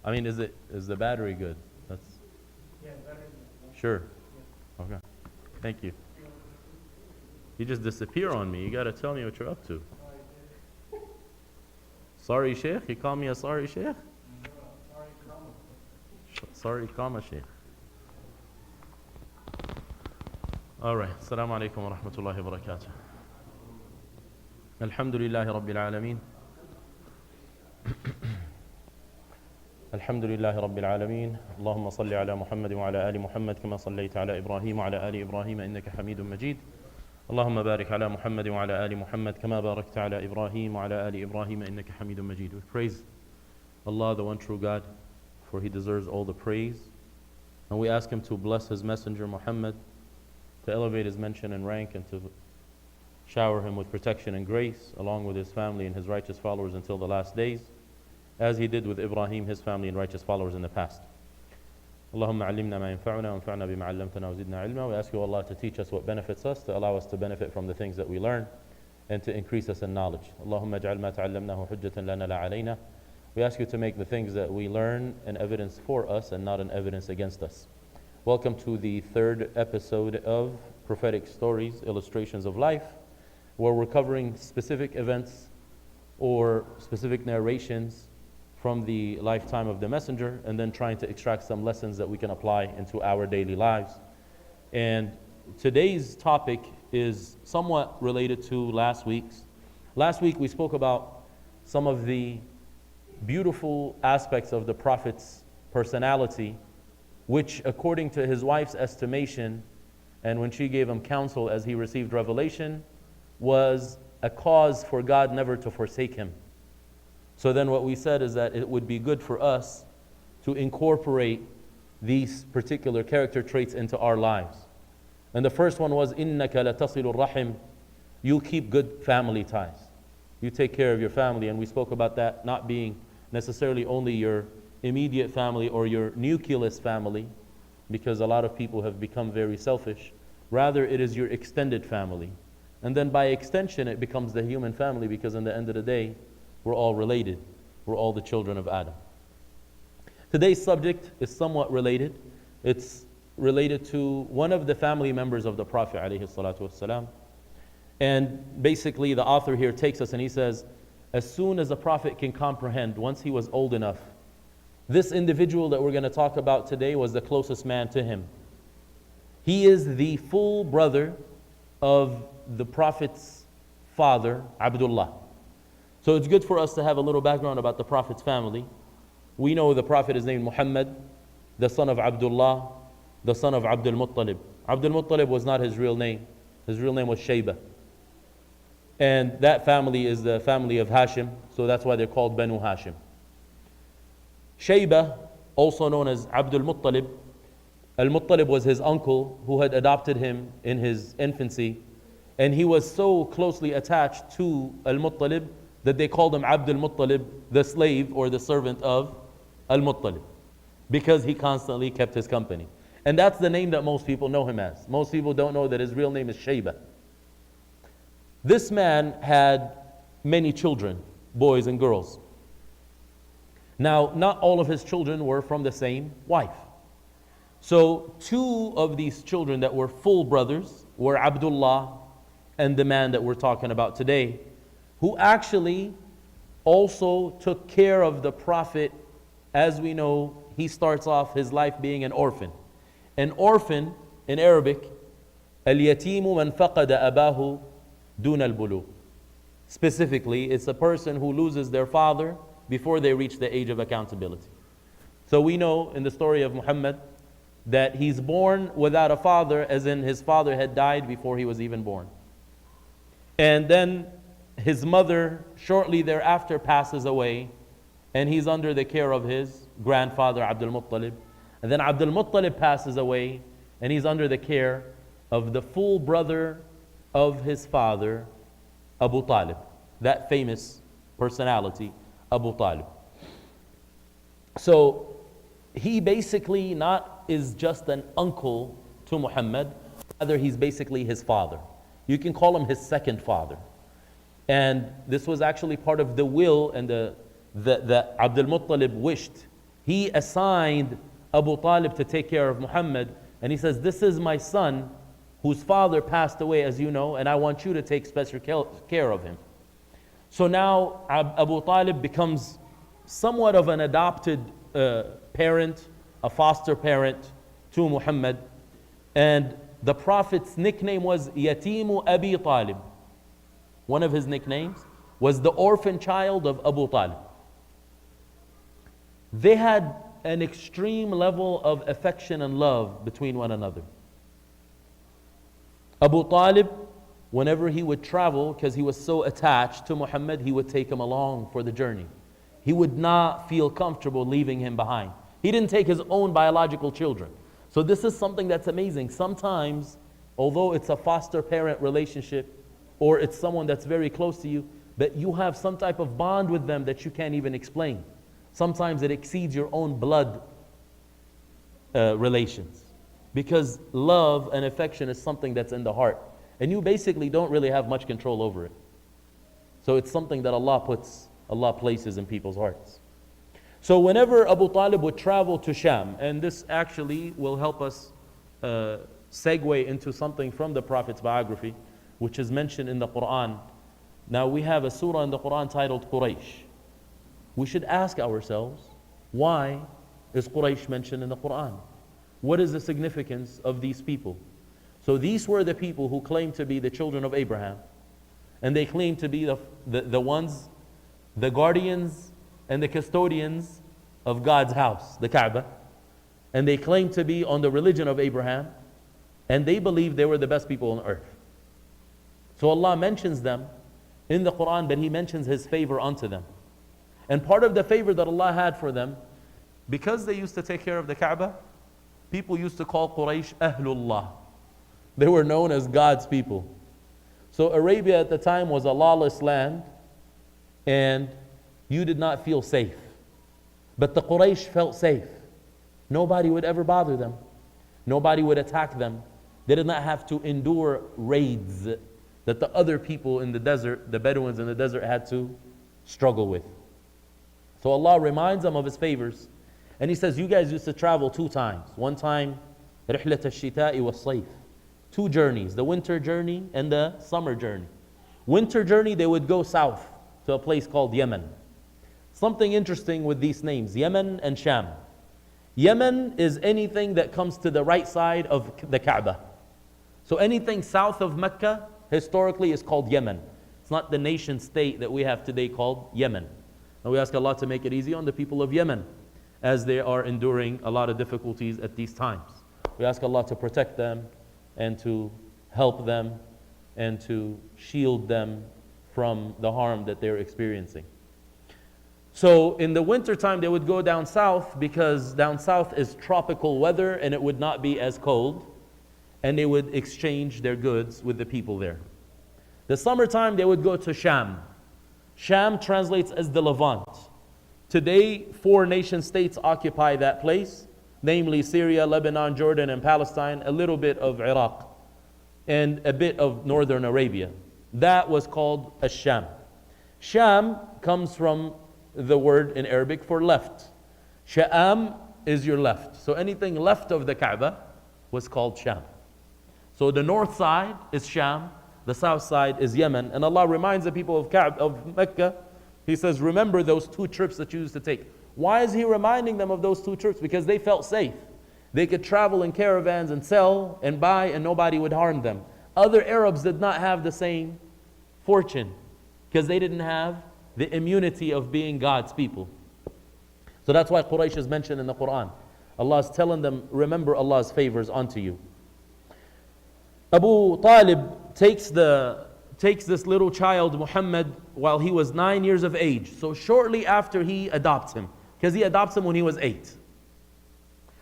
I mean, is the battery good? That's sure. Okay. Thank you. You just disappear on me. You got to tell me what you're up to. Sorry, Shaykh? You call me a sorry Shaykh? Sorry, comma Shaykh. All right. Assalamu alaikum wa rahmatullahi wa barakatuh. Alhamdulillahi Rabbil Alameen. الحمد لله رب العالمين اللهم صل على محمد وعلى آل محمد كما صليت على إبراهيم وعلى آل إبراهيم إنك حميد مجيد اللهم بارك على محمد وعلى آل محمد كما باركت على إبراهيم وعلى آل إبراهيم إنك حميد مجيد. We praise Allah, the one true God, for He deserves all the praise, and we ask Him to bless His messenger Muhammad, to elevate his mention and rank, and to shower him with protection and grace along with his family and his righteous followers until the last days, as He did with Ibrahim, his family and righteous followers in the past. Allahumma allimna ma yanfa'una wanfa'na bima 'allamtana wa zidna ilma. We ask you, Allah, to teach us what benefits us, to allow us to benefit from the things that we learn, and to increase us in knowledge. Allahumma ij'al ma ta'allamnahu hujjatan lana la 'alayna. We ask you to make the things that we learn an evidence for us and not an evidence against us. Welcome to the third episode of Prophetic Stories, Illustrations of Life, where we're covering specific events or specific narrations from the lifetime of the messenger, and then trying to extract some lessons that we can apply into our daily lives. And today's topic is somewhat related to last week's. Last week we spoke about some of the beautiful aspects of the Prophet's personality, which according to his wife's estimation, and when she gave him counsel as he received revelation, was a cause for God never to forsake him. So then what we said is that it would be good for us to incorporate these particular character traits into our lives. And the first one was, إِنَّكَ لَتَصِلُ الرَّحِمِ. You keep good family ties. You take care of your family, and we spoke about that not being necessarily only your immediate family or your nucleus family, because a lot of people have become very selfish. Rather, it is your extended family. And then by extension, it becomes the human family, because in the end of the day, we're all related. We're all the children of Adam. Today's subject is somewhat related. It's related to one of the family members of the Prophet ﷺ. And basically the author here takes us and he says, as soon as a prophet can comprehend, once he was old enough, this individual that we're going to talk about today was the closest man to him. He is the full brother of the Prophet's father, Abdullah. So it's good for us to have a little background about the Prophet's family. We know the Prophet is named Muhammad, the son of Abdullah, the son of Abdul Muttalib. Abdul Muttalib was not his real name. His real name was Shaybah. And that family is the family of Hashim, so that's why they're called Banu Hashim. Shaybah, also known as Abdul Muttalib, Al-Muttalib was his uncle who had adopted him in his infancy. And he was so closely attached to Al-Muttalib that they called him Abdul Muttalib, the slave or the servant of Al-Muttalib, because he constantly kept his company. And that's the name that most people know him as. Most people don't know that his real name is Shaybah. This man had many children, boys and girls. Now, not all of his children were from the same wife. So two of these children that were full brothers were Abdullah and the man that we're talking about today, who actually also took care of the Prophet. As we know, he starts off his life being an orphan. An orphan in Arabic, الْيَتِيمُ مَنْ فَقَدَ أَبَاهُ دُونَ الْبُلُوغِ. Specifically, it's a person who loses their father before they reach the age of accountability. So we know in the story of Muhammad that he's born without a father, as in his father had died before he was even born. And then his mother shortly thereafter passes away, and he's under the care of his grandfather Abdul Muttalib. And then Abdul Muttalib passes away, and he's under the care of the full brother of his father, Abu Talib, that famous personality, Abu Talib. So he basically not is just an uncle to Muhammad, rather he's basically his father. You can call him his second father. And this was actually part of the will and the Abdul Muttalib wished he assigned Abu Talib to take care of Muhammad. And he says, this is my son whose father passed away, as you know, and I want you to take special care of him. So now Abu Talib becomes somewhat of an adopted parent, a foster parent to Muhammad. And the Prophet's nickname was Yatimu Abi Talib. One of his nicknames was the orphan child of Abu Talib. They had an extreme level of affection and love between one another. Abu Talib, whenever he would travel, because he was so attached to Muhammad, he would take him along for the journey. He would not feel comfortable leaving him behind. He didn't take his own biological children. So this is something that's amazing. Sometimes, although it's a foster parent relationship, or it's someone that's very close to you, but you have some type of bond with them that you can't even explain. Sometimes it exceeds your own blood relations. Because love and affection is something that's in the heart. And you basically don't really have much control over it. So it's something that Allah places in people's hearts. So whenever Abu Talib would travel to Sham, and this actually will help us segue into something from the Prophet's biography, which is mentioned in the Quran. Now we have a surah in the Quran titled Quraysh. We should ask ourselves, why is Quraysh mentioned in the Quran? What is the significance of these people? So these were the people who claimed to be the children of Abraham. And they claimed to be the ones, the guardians and the custodians of God's house, the Kaaba. And they claimed to be on the religion of Abraham. And they believed they were the best people on earth. So Allah mentions them in the Quran, but He mentions His favor unto them. And part of the favor that Allah had for them, because they used to take care of the Kaaba, people used to call Quraysh Ahlullah. They were known as God's people. So Arabia at the time was a lawless land, and you did not feel safe. But the Quraysh felt safe. Nobody would ever bother them. Nobody would attack them. They did not have to endure raids that the other people in the desert, the Bedouins in the desert, had to struggle with. So Allah reminds them of His favors. And He says, you guys used to travel 2 times. One time, رِحْلَةَ الشِّتَاءِ وَالصَّيْفِ. 2 journeys, the winter journey and the summer journey. Winter journey, they would go south to a place called Yemen. Something interesting with these names, Yemen and Sham. Yemen is anything that comes to the right side of the Kaaba. So anything south of Mecca, historically, is called Yemen. It's not the nation state that we have today called Yemen. And we ask Allah to make it easy on the people of Yemen, as they are enduring a lot of difficulties at these times. We ask Allah to protect them and to help them and to shield them from the harm that they're experiencing. So in the winter time, they would go down south, because down south is tropical weather and it would not be as cold, and they would exchange their goods with the people there. The summertime, they would go to Sham. Sham translates as the Levant. Today, 4 nation states occupy that place, namely Syria, Lebanon, Jordan, and Palestine, a little bit of Iraq, and a bit of northern Arabia. That was called Ash-Sham. Sham comes from the word in Arabic for left. Sha'am is your left. So anything left of the Kaaba was called Sham. So the north side is Sham, the south side is Yemen. And Allah reminds the people of Mecca, He says, remember those 2 trips that you used to take. Why is He reminding them of those 2 trips? Because they felt safe. They could travel in caravans and sell and buy, and nobody would harm them. Other Arabs did not have the same fortune, because they didn't have the immunity of being God's people. So that's why Quraysh is mentioned in the Quran. Allah is telling them, remember Allah's favors unto you. Abu Talib takes this little child, Muhammad, while he was 9 years of age. So shortly after he adopts him, because he adopts him when he was 8.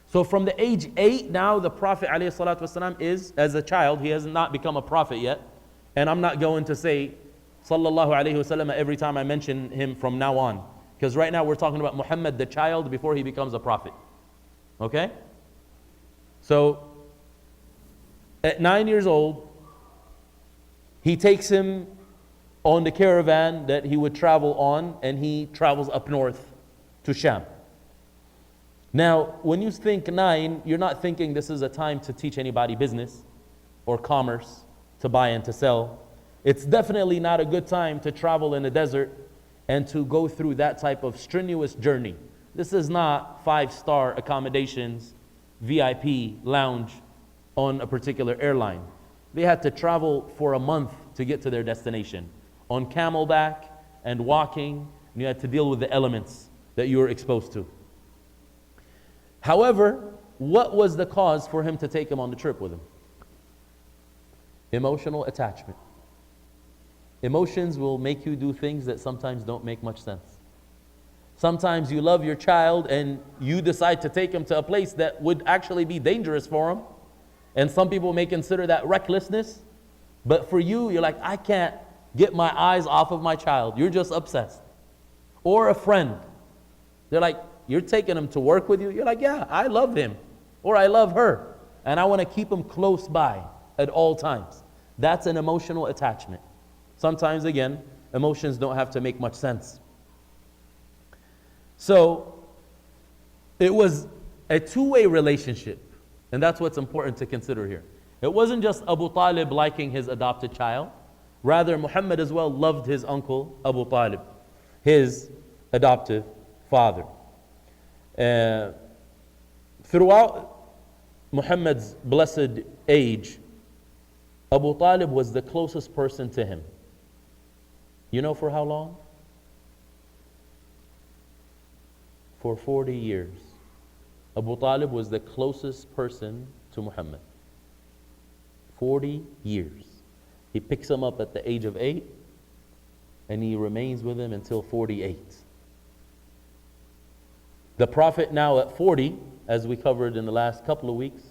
So from the age 8, now the Prophet ﷺ is, as a child, he has not become a prophet yet. And I'm not going to say, Sallallahu Alaihi Wasallam, every time I mention him from now on. Because right now we're talking about Muhammad, the child, before he becomes a prophet. Okay? So, at 9 years old, he takes him on the caravan that he would travel on, and he travels up north to Sham. Now, when you think 9, you're not thinking this is a time to teach anybody business or commerce, to buy and to sell. It's definitely not a good time to travel in the desert and to go through that type of strenuous journey. This is not 5-star accommodations, VIP lounge on a particular airline. They had to travel for a month to get to their destination on camelback and walking, and you had to deal with the elements that you were exposed to. However, what was the cause for him to take him on the trip with him? Emotional attachment. Emotions will make you do things that sometimes don't make much sense. Sometimes you love your child and you decide to take him to a place that would actually be dangerous for him. And some people may consider that recklessness. But for you, you're like, I can't get my eyes off of my child. You're just obsessed. Or a friend. They're like, you're taking him to work with you. You're like, yeah, I love him. Or I love her. And I want to keep him close by at all times. That's an emotional attachment. Sometimes, again, emotions don't have to make much sense. So, it was a two-way relationship. And that's what's important to consider here. It wasn't just Abu Talib liking his adopted child. Rather, Muhammad as well loved his uncle, Abu Talib, his adoptive father. Throughout Muhammad's blessed age, Abu Talib was the closest person to him. You know for how long? For 40 years. Abu Talib was the closest person to Muhammad. 40 years. He picks him up at the age of 8 and he remains with him until 48. The Prophet now at 40, as we covered in the last couple of weeks,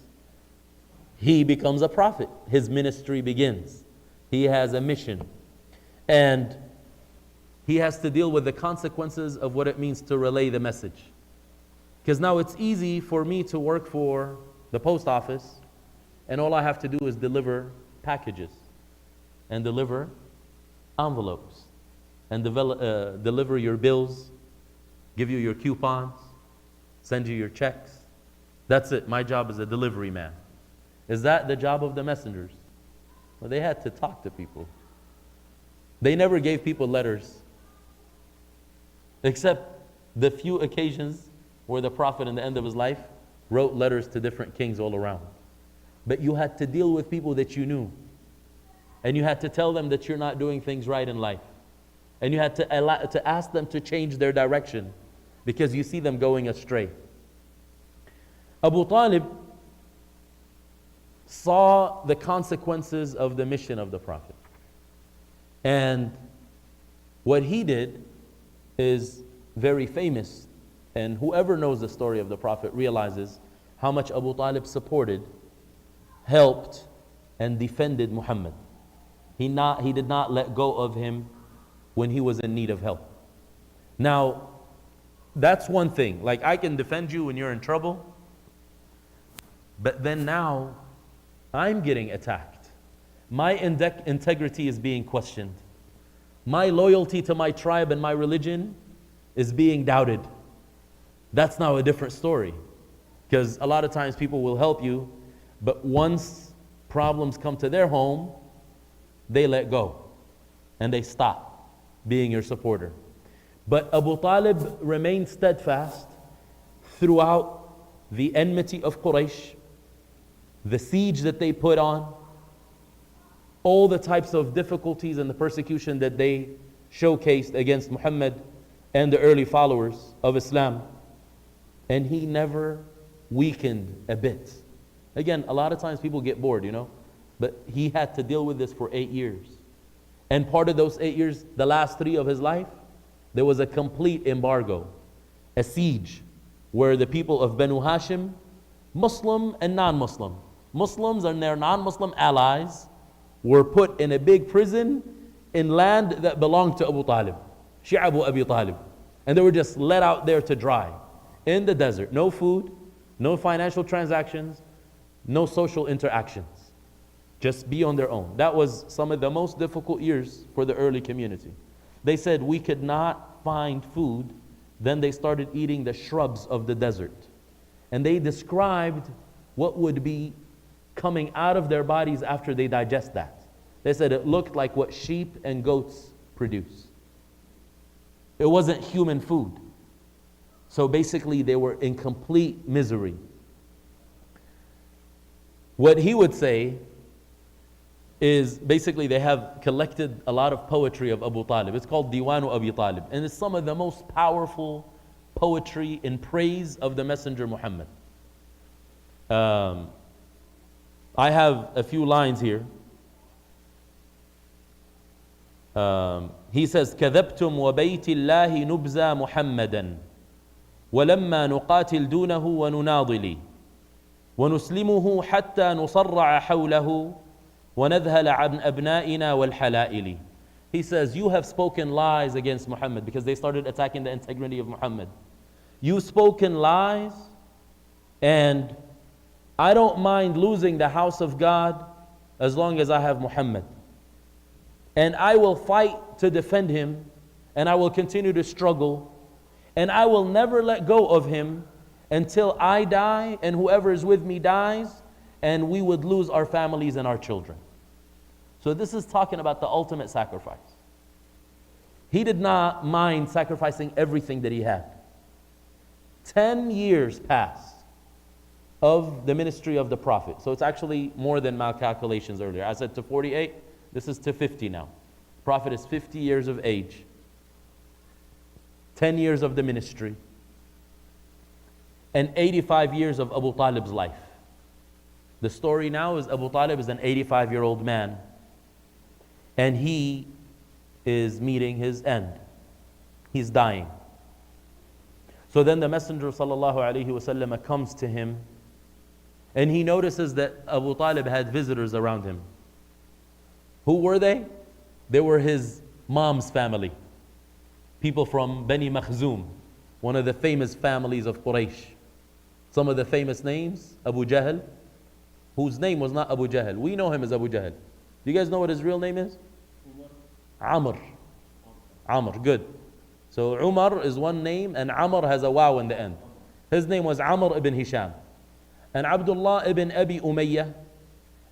he becomes a prophet. His ministry begins. He has a mission. And he has to deal with the consequences of what it means to relay the message. Because now it's easy for me to work for the post office and all I have to do is deliver packages and deliver envelopes and deliver your bills, give you your coupons, send you your checks. That's it. My job is a delivery man. Is that the job of the messengers? Well, they had to talk to people. They never gave people letters, except the few occasions where the Prophet in the end of his life wrote letters to different kings all around. But you had to deal with people that you knew. And you had to tell them that you're not doing things right in life. And you had to ask them to change their direction because you see them going astray. Abu Talib saw the consequences of the mission of the Prophet. And what he did is very famous. And whoever knows the story of the Prophet realizes how much Abu Talib supported, helped, and defended Muhammad. He did not let go of him when he was in need of help. Now, that's one thing. Like, I can defend you when you're in trouble, but then now I'm getting attacked. My integrity is being questioned. My loyalty to my tribe and my religion is being doubted. That's now a different story. Because a lot of times people will help you, but once problems come to their home, they let go and they stop being your supporter. But Abu Talib remained steadfast throughout the enmity of Quraysh, the siege that they put on, all the types of difficulties and the persecution that they showcased against Muhammad and the early followers of Islam. And he never weakened a bit. Again, a lot of times people get bored, but he had to deal with this for 8 years. And part of those 8 years, the last 3 of his life, there was a complete embargo, a siege, where the people of Banu Hashim, Muslim and non-Muslim, Muslims and their non-Muslim allies, were put in a big prison in land that belonged to Abu Talib, Shi'abu Abi Talib. And they were just let out there to dry in the desert. No food, no financial transactions, no social interactions. Just be on their own. That was some of the most difficult years for the early community. They said we could not find food. Then they started eating the shrubs of the desert. And they described what would be coming out of their bodies after they digest that. They said it looked like what sheep and goats produce. It wasn't human food. So basically they were in complete misery. What he would say is basically they have collected a lot of poetry of Abu Talib. It's called Diwanu Abi Talib. And it's some of the most powerful poetry in praise of the Messenger Muhammad. I have a few lines here. He says, كذبتم وبيت الله نبزى محمدا ولما نقاتل دونه ونناضل ونسلمه حتى نصرع حوله ونذهل عن أبنائنا والحلائل. He says, you have spoken lies against Muhammad, because they started attacking the integrity of Muhammad. You've spoken lies, and I don't mind losing the house of God as long as I have Muhammad. And I will fight to defend him, and I will continue to struggle, and I will never let go of him until I die and whoever is with me dies, and we would lose our families and our children. So this is talking about the ultimate sacrifice. He did not mind sacrificing everything that he had. 10 years passed of the ministry of the Prophet. So it's actually more than my calculations earlier. I said to 48, this is to 50 now. Prophet is 50 years of age. 10 years of the ministry. And 85 years of Abu Talib's life. The story now is Abu Talib is an 85-year-old man. And he is meeting his end. He's dying. So then the Messenger ﷺ comes to him, and he notices that Abu Talib had visitors around him. Who were they? They were his mom's family. People from Bani Makhzum, one of the famous families of Quraysh. Some of the famous names, Abu Jahl, whose name was not Abu Jahl. We know him as Abu Jahl. Do you guys know what his real name is? Amr. Amr, good. So Umar is one name, and Amr has a waw in the end. His name was Amr ibn Hisham. And Abdullah ibn Abi Umayyah,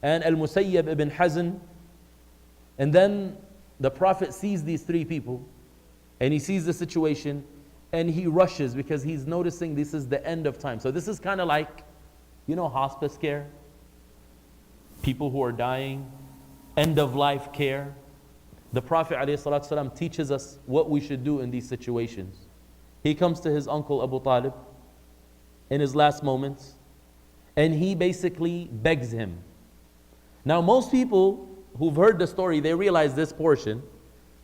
and Al-Musayyab ibn Hazn. And then the Prophet sees these three people, and he sees the situation, and he rushes because he's noticing this is the end of time. So this is kind of like, you know, hospice care? People who are dying, end of life care. The Prophet ﷺ teaches us what we should do in these situations. He comes to his uncle Abu Talib in his last moments, and he basically begs him. Now most people who've heard the story, they realize this portion,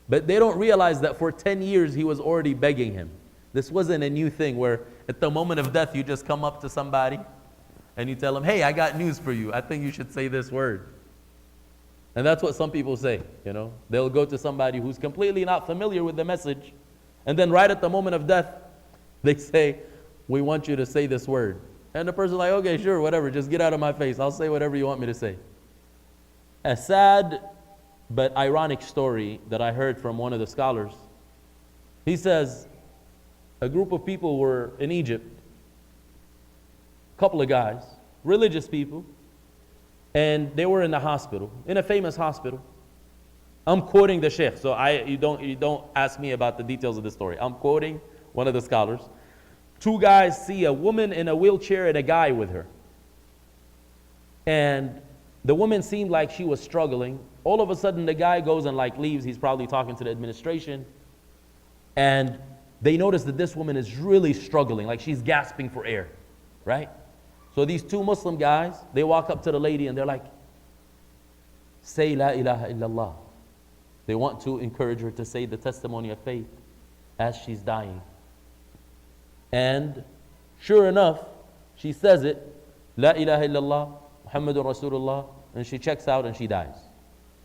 but they don't realize that for 10 years he was already begging him. This wasn't a new thing where at the moment of death you just come up to somebody and you tell them, hey, I got news for you. I think you should say this word. And that's what some people say, you know. They'll go to somebody who's completely not familiar with the message, and then right at the moment of death, they say, we want you to say this word. And the person's like, okay, sure, whatever, just get out of my face. I'll say whatever you want me to say. A sad but ironic story that I heard from one of the scholars. He says, a group of people were in Egypt, a couple of guys, religious people, and they were in the hospital, in a famous hospital. I'm quoting the Shaykh, so you don't ask me about the details of the story. I'm quoting one of the scholars. Two guys see a woman in a wheelchair and a guy with her. And the woman seemed like she was struggling. All of a sudden the guy goes and like leaves. He's probably talking to the administration. And they notice that this woman is really struggling, like she's gasping for air, right? So these two Muslim guys, they walk up to the lady and they're like, say la ilaha illallah. They want to encourage her to say the testimony of faith as she's dying. And sure enough, she says it, la ilaha illallah, Muhammadur Rasulullah, and she checks out and she dies.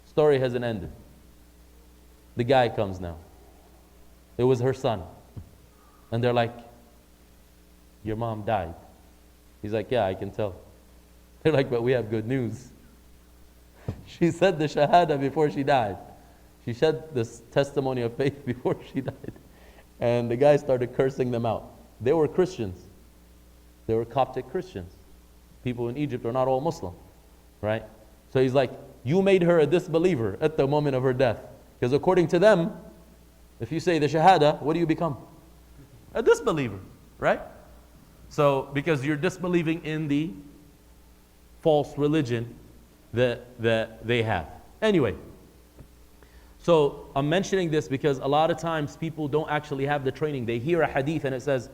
Story hasn't ended. The guy comes now. It was her son. And they're like, your mom died. He's like, yeah, I can tell. They're like, but we have good news. She said the shahada before she died. She said this testimony of faith before she died. And the guy started cursing them out. They were Christians. They were Coptic Christians. People in Egypt are not all Muslim, right? So he's like, you made her a disbeliever at the moment of her death. Because according to them, if you say the Shahada, what do you become? A disbeliever, right? So, because you're disbelieving in the false religion that they have. Anyway, so I'm mentioning this because a lot of times people don't actually have the training. They hear a hadith and it says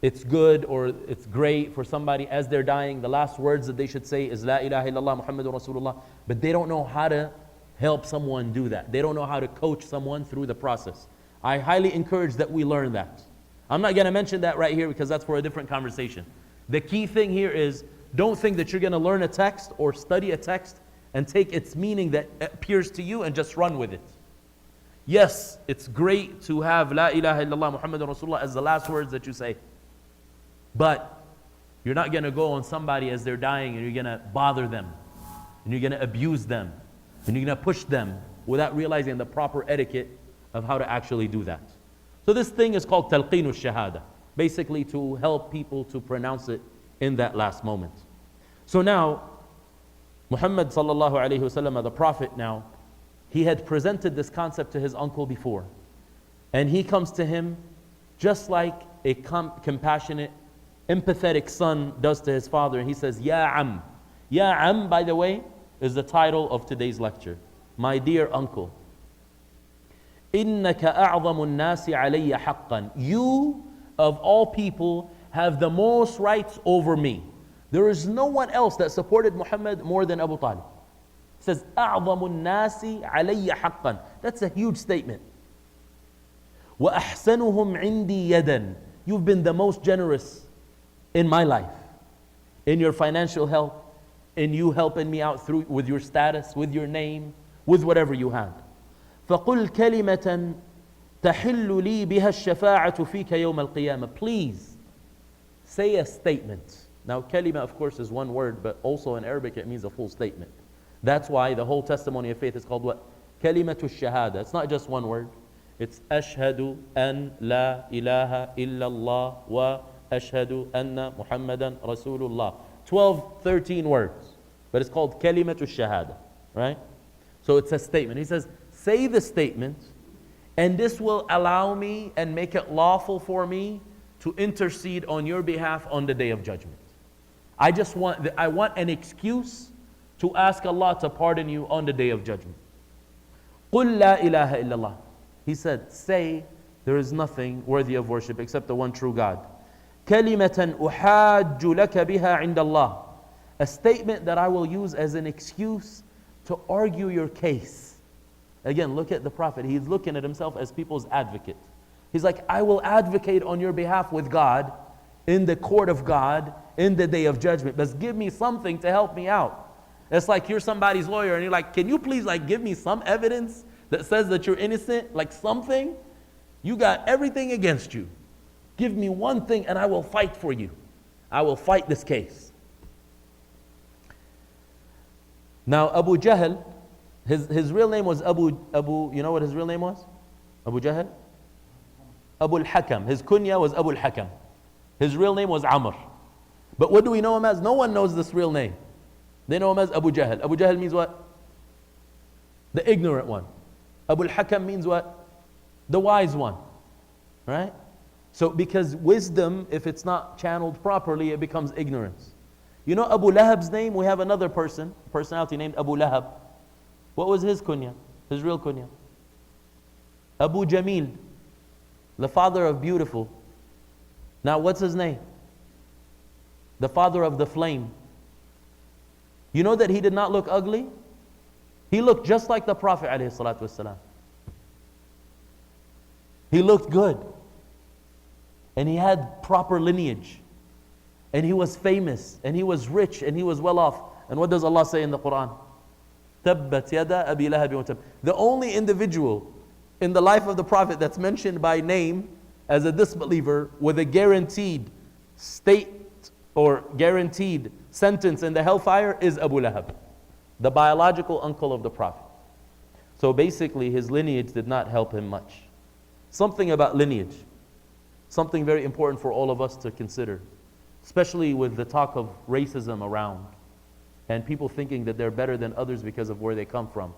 it's good or it's great for somebody as they're dying. The last words that they should say is La ilaha illallah Muhammadur Rasulullah. But they don't know how to help someone do that. They don't know how to coach someone through the process. I highly encourage that we learn that. I'm not going to mention that right here because that's for a different conversation. The key thing here is don't think that you're going to learn a text or study a text and take its meaning that appears to you and just run with it. Yes, it's great to have La ilaha illallah Muhammadur Rasulullah as the last words that you say. But you're not going to go on somebody as they're dying and you're going to bother them. And you're going to abuse them. And you're going to push them without realizing the proper etiquette of how to actually do that. So this thing is called talqinu shahada, basically to help people to pronounce it in that last moment. So now, Muhammad sallallahu alayhi wasallam, the Prophet now, he had presented this concept to his uncle before. And he comes to him just like a compassionate, empathetic son does to his father. And he says, Ya Am. Ya Am, by the way, is the title of today's lecture. My dear uncle. إِنَّكَ أَعْظَمُ النَّاسِ عَلَيَّ حَقًّا. You, of all people, have the most rights over me. There is no one else that supported Muhammad more than Abu Talib. It says, أَعْظَمُ النَّاسِ عَلَيَّ حَقًّا. That's a huge statement. وَأَحْسَنُهُمْ عِنْدِي يَدًا. You've been the most generous in my life. In your financial help, in you helping me out through with your status, with your name, with whatever you had. فَقُلْ كَلِمَةً تَحِلُّ لِي بِهَا الشَّفَاعَةُ فِيكَ يَوْمَ الْقِيَامَةِ. Please say a statement. Now kalima of course is one word, but also in Arabic it means a full statement. That's why the whole testimony of faith is called what? Kalimatu shahada. It's not just one word. It's ashhadu an la ilaha illallah wa ashhadu anna Muhammadan Rasulullah. 12, 13 words. But it's called kalimatu shahada. Right? So it's a statement. He says, say the statement, and this will allow me and make it lawful for me to intercede on your behalf on the day of judgment. I want an excuse to ask Allah to pardon you on the day of judgment. قُلْ لَا إِلَهَ إِلَّا اللَّهِ. He said, say there is nothing worthy of worship except the one true God. كَلِمَةً أُحَاجُّ لَكَ بِهَا عِنْدَ اللَّهِ. A statement that I will use as an excuse to argue your case. Again, look at the Prophet. He's looking at himself as people's advocate. He's like, I will advocate on your behalf with God, in the court of God, in the day of judgment. But give me something to help me out. It's like you're somebody's lawyer and you're like, can you please give me some evidence that says that you're innocent? Like something? You got everything against you. Give me one thing and I will fight for you. I will fight this case. Now Abu Jahl, his real name was Abu, you know what his real name was? Abu Jahl? Abu al-Hakam. His kunya was Abu al-Hakam. His real name was Amr. But what do we know him as? No one knows this real name. They know him as Abu Jahl. Abu Jahl means what? The ignorant one. Abu al-Hakam means what? The wise one. Right? So because wisdom, if it's not channeled properly, it becomes ignorance. You know Abu Lahab's name? We have another personality named Abu Lahab. What was his kunya? His real kunya? Abu Jamil, the father of beautiful. Now what's his name? The father of the flame. You know that he did not look ugly? He looked just like the Prophet ﷺ. He looked good. And he had proper lineage. And he was famous. And he was rich. And he was well off. And what does Allah say in the Quran? Tabbat yada abi lahabi wa tab. The only individual in the life of the Prophet that's mentioned by name as a disbeliever with a guaranteed state or guaranteed sentence in the hellfire is Abu Lahab, the biological uncle of the Prophet. So basically his lineage did not help him much. Something about lineage, something very important for all of us to consider. especially with the talk of racism around and people thinking that they're better than others because of where they come from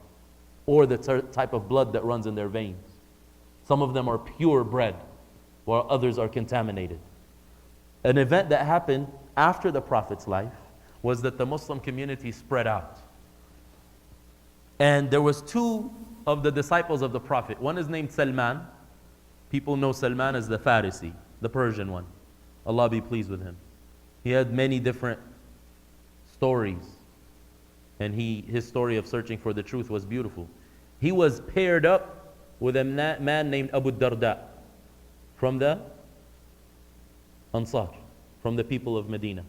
or the type of blood that runs in their veins. Some of them are pure bred, while others are contaminated. An event that happened after the Prophet's life was that the Muslim community spread out. And there was two of the disciples of the Prophet. One is named Salman. People know Salman as the Farisi, the Persian one. Allah be pleased with him. He had many different stories. And his story of searching for the truth was beautiful. He was paired up with a man named Abu Darda from the Ansar, from the people of Medina.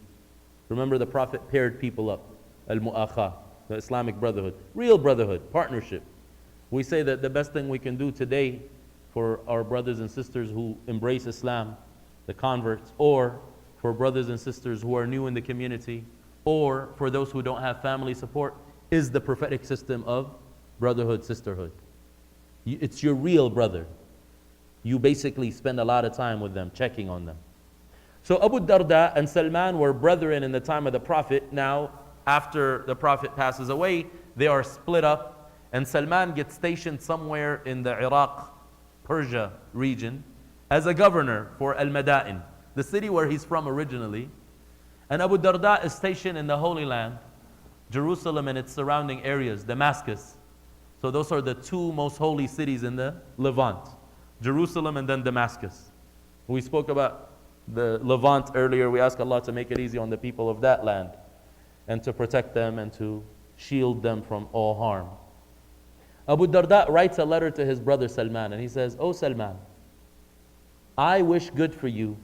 Remember, the Prophet paired people up, al-mu'akha, the Islamic brotherhood, real brotherhood, partnership. We say that the best thing we can do today for our brothers and sisters who embrace Islam, the converts, or for brothers and sisters who are new in the community, or for those who don't have family support, is the prophetic system of brotherhood, sisterhood. It's your real brother. You basically spend a lot of time with them, checking on them. So Abu Darda and Salman were brethren in the time of the Prophet. Now, after the Prophet passes away, they are split up, and Salman gets stationed somewhere in the Iraq, Persia region as a governor for Al-Madain, the city where he's from originally. And Abu Darda is stationed in the Holy Land, Jerusalem and its surrounding areas, Damascus. So those are the two most holy cities in the Levant, Jerusalem and then Damascus. We spoke about the Levant earlier. We ask Allah to make it easy on the people of that land and to protect them and to shield them from all harm. Abu Darda writes a letter to his brother Salman, and he says, "Oh Salman, I wish good for you,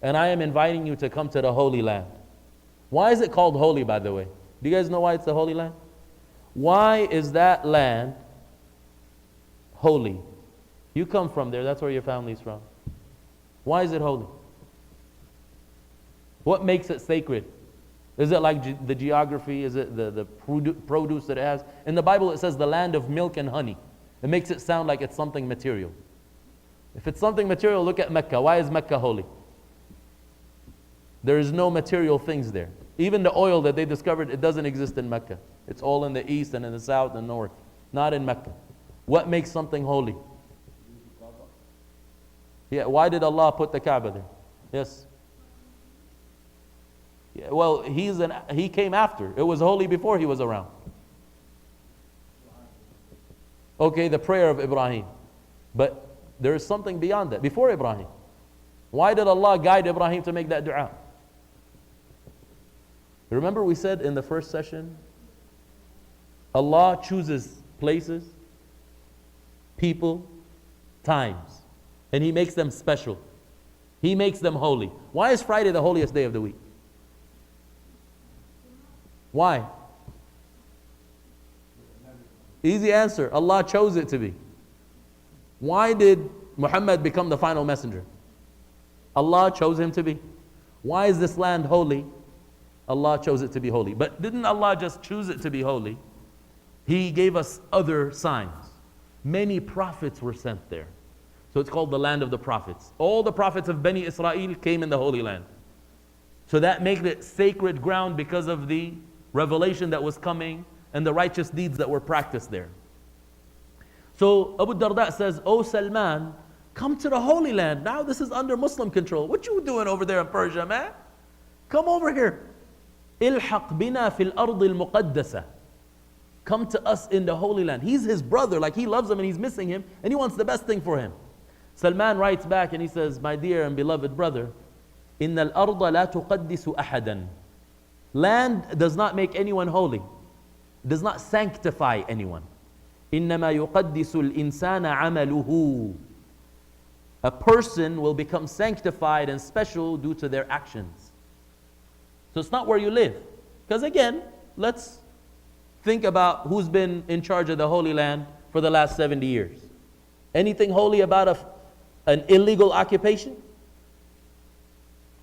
and I am inviting you to come to the Holy Land." Why is it called holy, by the way? Do you guys know why it's the Holy Land? Why is that land holy? You come from there, that's where your family's from. Why is it holy? What makes it sacred? Is it like the geography? Is it the produce that it has? In the Bible it says the land of milk and honey. It makes it sound like it's something material. If it's something material, look at Mecca. Why is Mecca holy? There is no material things there. Even the oil that they discovered, it doesn't exist in Mecca. It's all in the east and in the south and north, not in Mecca. What makes something holy? Yeah, why did Allah put the Kaaba there? Yes. Yeah, well, he came after. It was holy before he was around. Okay, the prayer of Ibrahim. But there is something beyond that, before Ibrahim. Why did Allah guide Ibrahim to make that dua? Remember we said in the first session, Allah chooses places, people, times, and He makes them special. He makes them holy. Why is Friday the holiest day of the week? Why? Easy answer. Allah chose it to be. Why did Muhammad become the final messenger? Allah chose him to be. Why is this land holy? Allah chose it to be holy. But didn't Allah just choose it to be holy? He gave us other signs. Many prophets were sent there. So it's called the land of the prophets. All the prophets of Bani Israel came in the Holy Land. So that made it sacred ground because of the revelation that was coming and the righteous deeds that were practiced there. So Abu Darda says, "Oh Salman, come to the Holy Land. Now this is under Muslim control. What you doing over there in Persia, man? Come over here. Ilhaq bina fil ardi al-muqaddasa. Come to us in the Holy Land." He's his brother, like he loves him and he's missing him and he wants the best thing for him. Salman writes back and he says, "My dear and beloved brother, Inna al-arda la tuqaddisu ahadan." Land does not make anyone holy. It does not sanctify anyone. إِنَّمَا يُقَدِّسُ الْإِنسَانَ عَمَلُهُ. A person will become sanctified and special due to their actions. So it's not where you live. Because again, let's think about who's been in charge of the Holy Land for the last 70 years. Anything holy about an illegal occupation?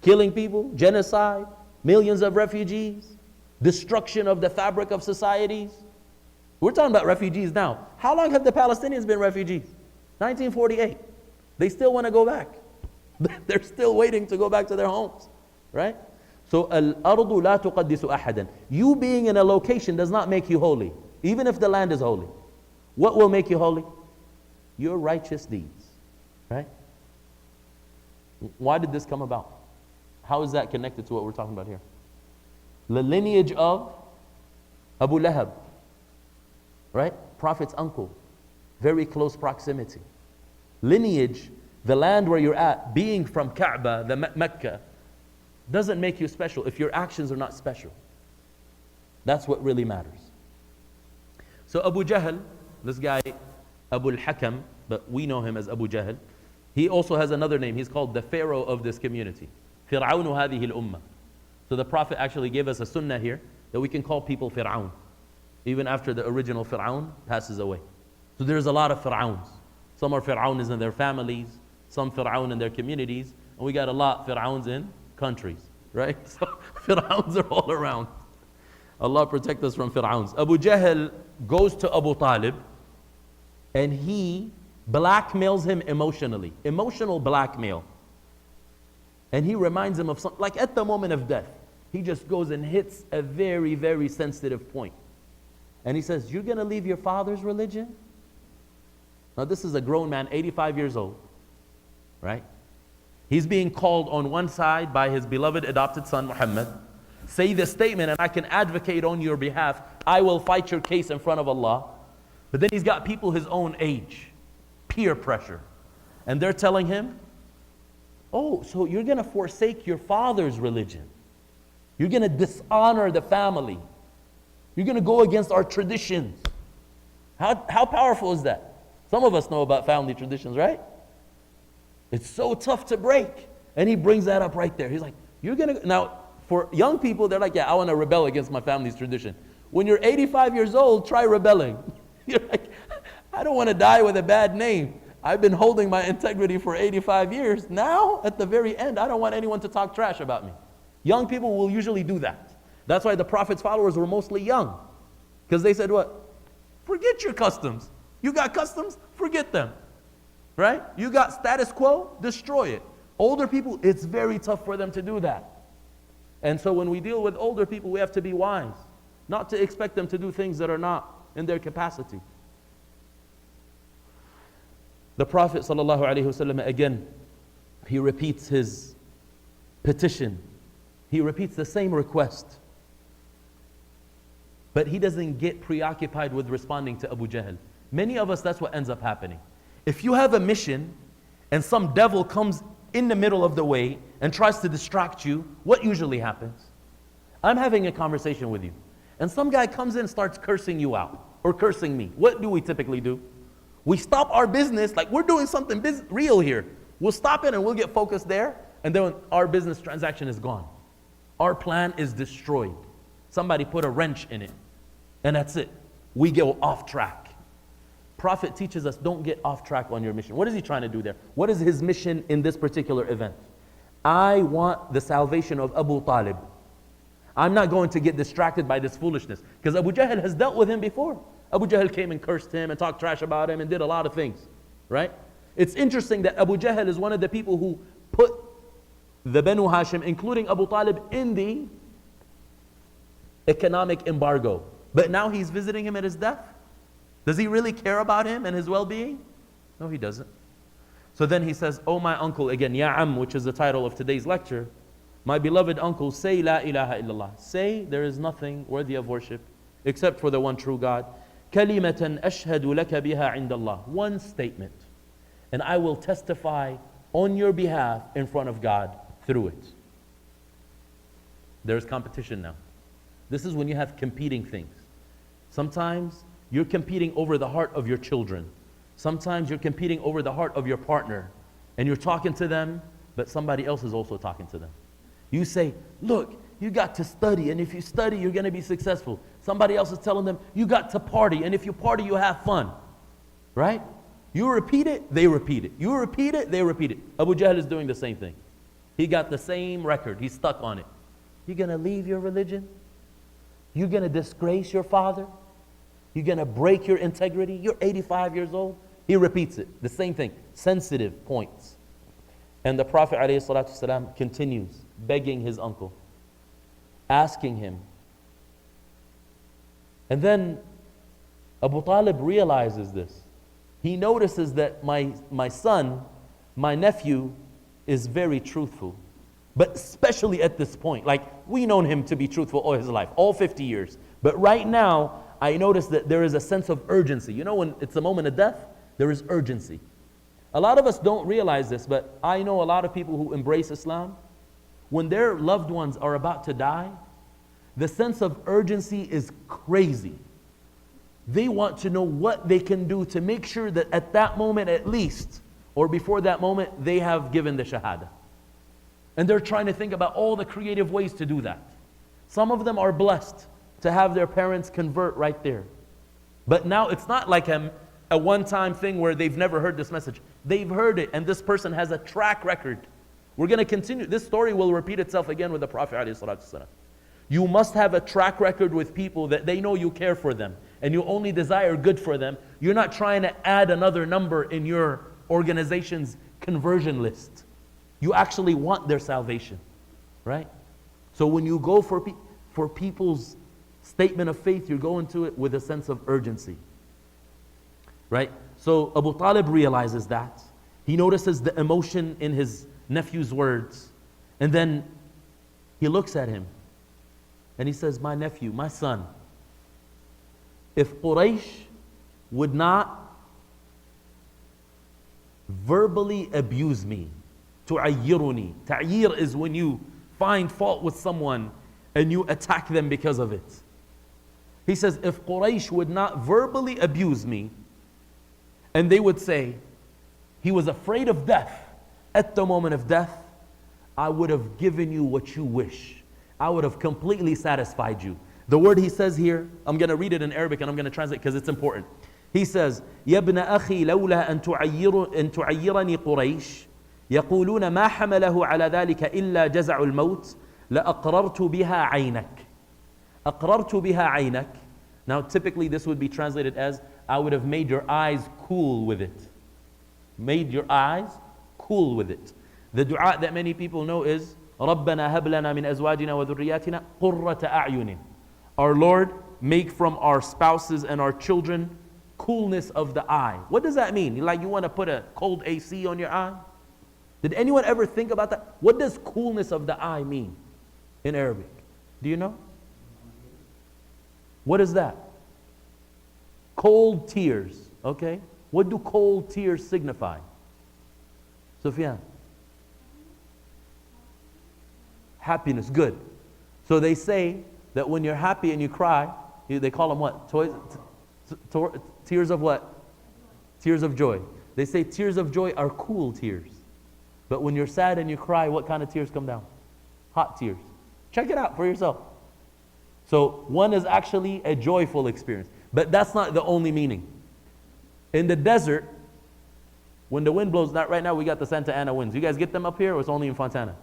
Killing people, genocide, millions of refugees, destruction of the fabric of societies. We're talking about refugees now. How long have the Palestinians been refugees? 1948. They still want to go back. They're still waiting to go back to their homes, right? So al-ardu la tuqaddisu ahadan. You being in a location does not make you holy, even if the land is holy. What will make you holy? Your righteous deeds, right? Why did this come about? How is that connected to what we're talking about here? The lineage of Abu Lahab, right? Prophet's uncle, very close proximity. Lineage, the land where you're at, being from Kaaba, the Mecca, doesn't make you special if your actions are not special. That's what really matters. So Abu Jahl, this guy, Abu al-Hakam, but we know him as Abu Jahl, he also has another name. He's called the Pharaoh of this community. Fir'aunu hadhihi al-ummah. So the Prophet actually gave us a sunnah here that we can call people Fir'aun, even after the original Fir'aun passes away. So there's a lot of Fir'auns. Some are Fir'auns in their families, some Fir'aun in their communities, and we got a lot Fir'auns in countries, right? So Fir'auns are all around. Allah protect us from Fir'auns. Abu Jahl goes to Abu Talib and he blackmails him emotionally. Emotional blackmail. And he reminds him of something, like at the moment of death, he just goes and hits a very, very sensitive point. And he says, you're going to leave your father's religion? Now this is a grown man, 85 years old, right? He's being called on one side by his beloved adopted son, Muhammad. Say this statement and I can advocate on your behalf. I will fight your case in front of Allah. But then he's got people his own age, peer pressure. And they're telling him, oh, so you're going to forsake your father's religion. You're going to dishonor the family. You're going to go against our traditions. How powerful is that? Some of us know about family traditions, right? It's so tough to break. And he brings that up right there. He's like, you're going to... Now, for young people, they're like, yeah, I want to rebel against my family's tradition. When you're 85 years old, try rebelling. You're like, I don't want to die with a bad name. I've been holding my integrity for 85 years. Now, at the very end, I don't want anyone to talk trash about me. Young people will usually do that. That's why the Prophet's followers were mostly young. Because they said what? Forget your customs. You got customs? Forget them. Right? You got status quo? Destroy it. Older people, it's very tough for them to do that. And so when we deal with older people, we have to be wise. Not to expect them to do things that are not in their capacity. The Prophet ﷺ, again, he repeats his petition. He repeats the same request. But he doesn't get preoccupied with responding to Abu Jahl. Many of us, that's what ends up happening. If you have a mission and some devil comes in the middle of the way and tries to distract you, what usually happens? I'm having a conversation with you, and some guy comes in and starts cursing you out, or cursing me. What do we typically do? We stop our business, like we're doing something real here. We'll stop it and we'll get focused there, and then our business transaction is gone. Our plan is destroyed. Somebody put a wrench in it, and that's it. We go off track. Prophet teaches us, don't get off track on your mission. What is he trying to do there? What is his mission in this particular event? I want the salvation of Abu Talib. I'm not going to get distracted by this foolishness. Because Abu Jahl has dealt with him before. Abu Jahl came and cursed him and talked trash about him and did a lot of things. Right? It's interesting that Abu Jahl is one of the people who put the Banu Hashim, including Abu Talib, in the economic embargo. But now he's visiting him at his death. Does he really care about him and his well-being? No, he doesn't. So then he says, oh my uncle, again, Ya Am, which is the title of today's lecture, my beloved uncle, say La ilaha illallah. Say there is nothing worthy of worship except for the one true God. Kalimatan ashhadu laka biha indallah. One statement. And I will testify on your behalf in front of God through it. There's competition now. This is when you have competing things. Sometimes you're competing over the heart of your children. Sometimes you're competing over the heart of your partner. And you're talking to them, but somebody else is also talking to them. You say, look, you got to study, and if you study, you're going to be successful. Somebody else is telling them, you got to party, and if you party, you have fun. Right? You repeat it, they repeat it. You repeat it, they repeat it. Abu Jahl is doing the same thing. He got the same record. He's stuck on it. You're going to leave your religion? You're going to disgrace your father? You're going to break your integrity? You're 85 years old? He repeats it, the same thing, sensitive points. And the Prophet ﷺ continues begging his uncle, asking him. And then Abu Talib realizes this. He notices that my son, my nephew, is very truthful. But especially at this point, like we known him to be truthful all his life, all 50 years. But right now, I notice that there is a sense of urgency. You know, when it's a moment of death, there is urgency. A lot of us don't realize this, but I know a lot of people who embrace Islam. When their loved ones are about to die, the sense of urgency is crazy. They want to know what they can do to make sure that at that moment at least, or before that moment, they have given the shahada. And they're trying to think about all the creative ways to do that. Some of them are blessed to have their parents convert right there. But now it's not like a one-time thing where they've never heard this message. They've heard it, and this person has a track record. We're going to continue. This story will repeat itself again with the Prophet ﷺ. You must have a track record with people that they know you care for them, and you only desire good for them. You're not trying to add another number in your organization's conversion list. You actually want their salvation, right? So when you go for people's statement of faith, you're going to it with a sense of urgency, right? So Abu Talib realizes that. He notices the emotion in his nephew's words. And then he looks at him and he says, my nephew, my son, if Quraysh would not verbally abuse me, tu'ayyiruni. Ta'yir is when you find fault with someone and you attack them because of it. He says, if Quraysh would not verbally abuse me, and they would say, he was afraid of death at the moment of death, I would have given you what you wish. I would have completely satisfied you. The word he says here, I'm going to read it in Arabic and I'm going to translate because it's important. He says, يَا ابْنَ أَخِي لَوْلَا أَن تُعَيِّرَنِي قُرَيْشٍ يقولون ما حمله على ذلك إلا جزع الموت لأقررت بها عينك. أقررت بها عينك. Now typically this would be translated as, I would have made your eyes cool with it. Made your eyes cool with it. The dua that many people know is, رَبَّنَا هَبْ لَنَا مِنْ أَزْوَاجِنَا وَذُرِّيَّاتِنَا قُرَّةَ أَعْيُنٍ. Our Lord, make from our spouses and our children coolness of the eye. What does that mean? Like you want to put a cold AC on your eye? Did anyone ever think about that? What does coolness of the eye mean in Arabic? Do you know? What is that? Cold tears, okay? What do cold tears signify? Sufyan? Happiness, good. So they say that when you're happy and you cry, they call them what? Tears of what? Tears of joy. They say tears of joy are cool tears. But when you're sad and you cry, what kind of tears come down? Hot tears. Check it out for yourself. So one is actually a joyful experience. But that's not the only meaning. In the desert, when the wind blows, not right now we got the Santa Ana winds. You guys get them up here or it's only in Fontana?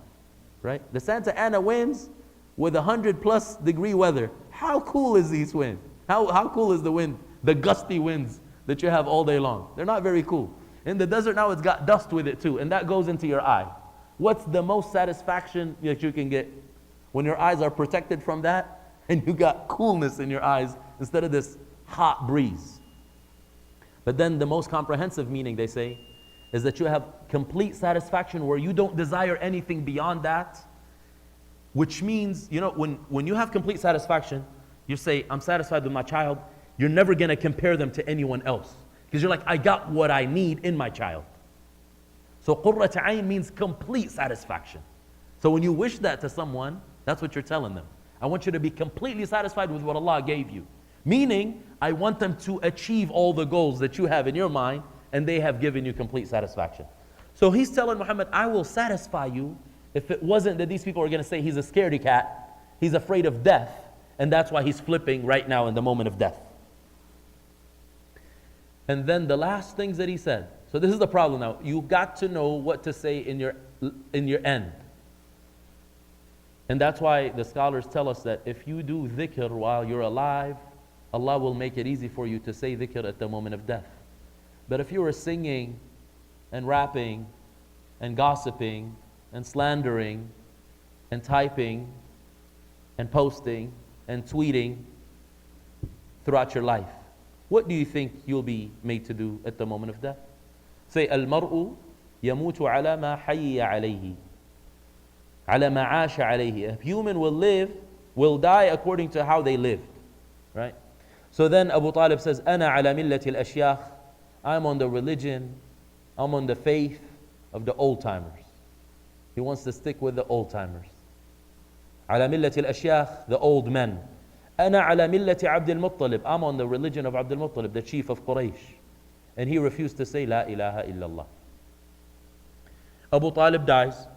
Right? The Santa Ana winds with 100+ degree weather. How cool is these winds? How cool is the wind? The gusty winds that you have all day long. They're not very cool. In the desert now it's got dust with it too, and that goes into your eye. What's the most satisfaction that you can get? When your eyes are protected from that, and you got coolness in your eyes instead of this hot breeze. But then the most comprehensive meaning, they say, is that you have complete satisfaction where you don't desire anything beyond that. Which means, you know, when you have complete satisfaction, you say, I'm satisfied with my child, you're never going to compare them to anyone else. Because you're like, I got what I need in my child. So qurrat ayn means complete satisfaction. So when you wish that to someone, that's what you're telling them. I want you to be completely satisfied with what Allah gave you. Meaning, I want them to achieve all the goals that you have in your mind, and they have given you complete satisfaction. So he's telling Muhammad, I will satisfy you if it wasn't that these people are going to say he's a scaredy cat, he's afraid of death, and that's why he's flipping right now in the moment of death. And then the last things that he said. So this is the problem now. You got to know what to say in your end. And that's why the scholars tell us that if you do dhikr while you're alive, Allah will make it easy for you to say dhikr at the moment of death. But if you were singing and rapping and gossiping and slandering and typing and posting and tweeting throughout your life, what do you think you'll be made to do at the moment of death? Say, المرء يموت على ما حي عليه على ما عاش عليه. A human will die according to how they lived. Right? So then Abu Talib says, أنا على ملة الأشياخ. I'm on the religion, I'm on the faith of the old timers. He wants to stick with the old timers. على ملة الأشياخ, the old men. أنا على ملة عبد المطلب. I'm on the religion of Abd al-Muttalib, the chief of Quraysh. And he refused to say La ilaha illallah. Abu Talib dies.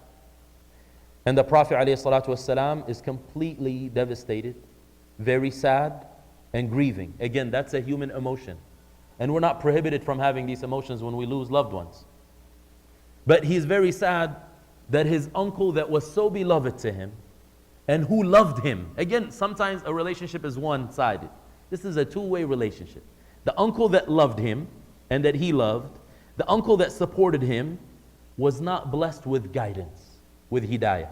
And the Prophet ﷺ is completely devastated, very sad, and grieving. Again, that's a human emotion. And we're not prohibited from having these emotions when we lose loved ones. But he's very sad that his uncle that was so beloved to him and who loved him. Again, sometimes a relationship is one-sided. This is a two-way relationship. The uncle that loved him and that he loved, the uncle that supported him, was not blessed with guidance, with hidayah.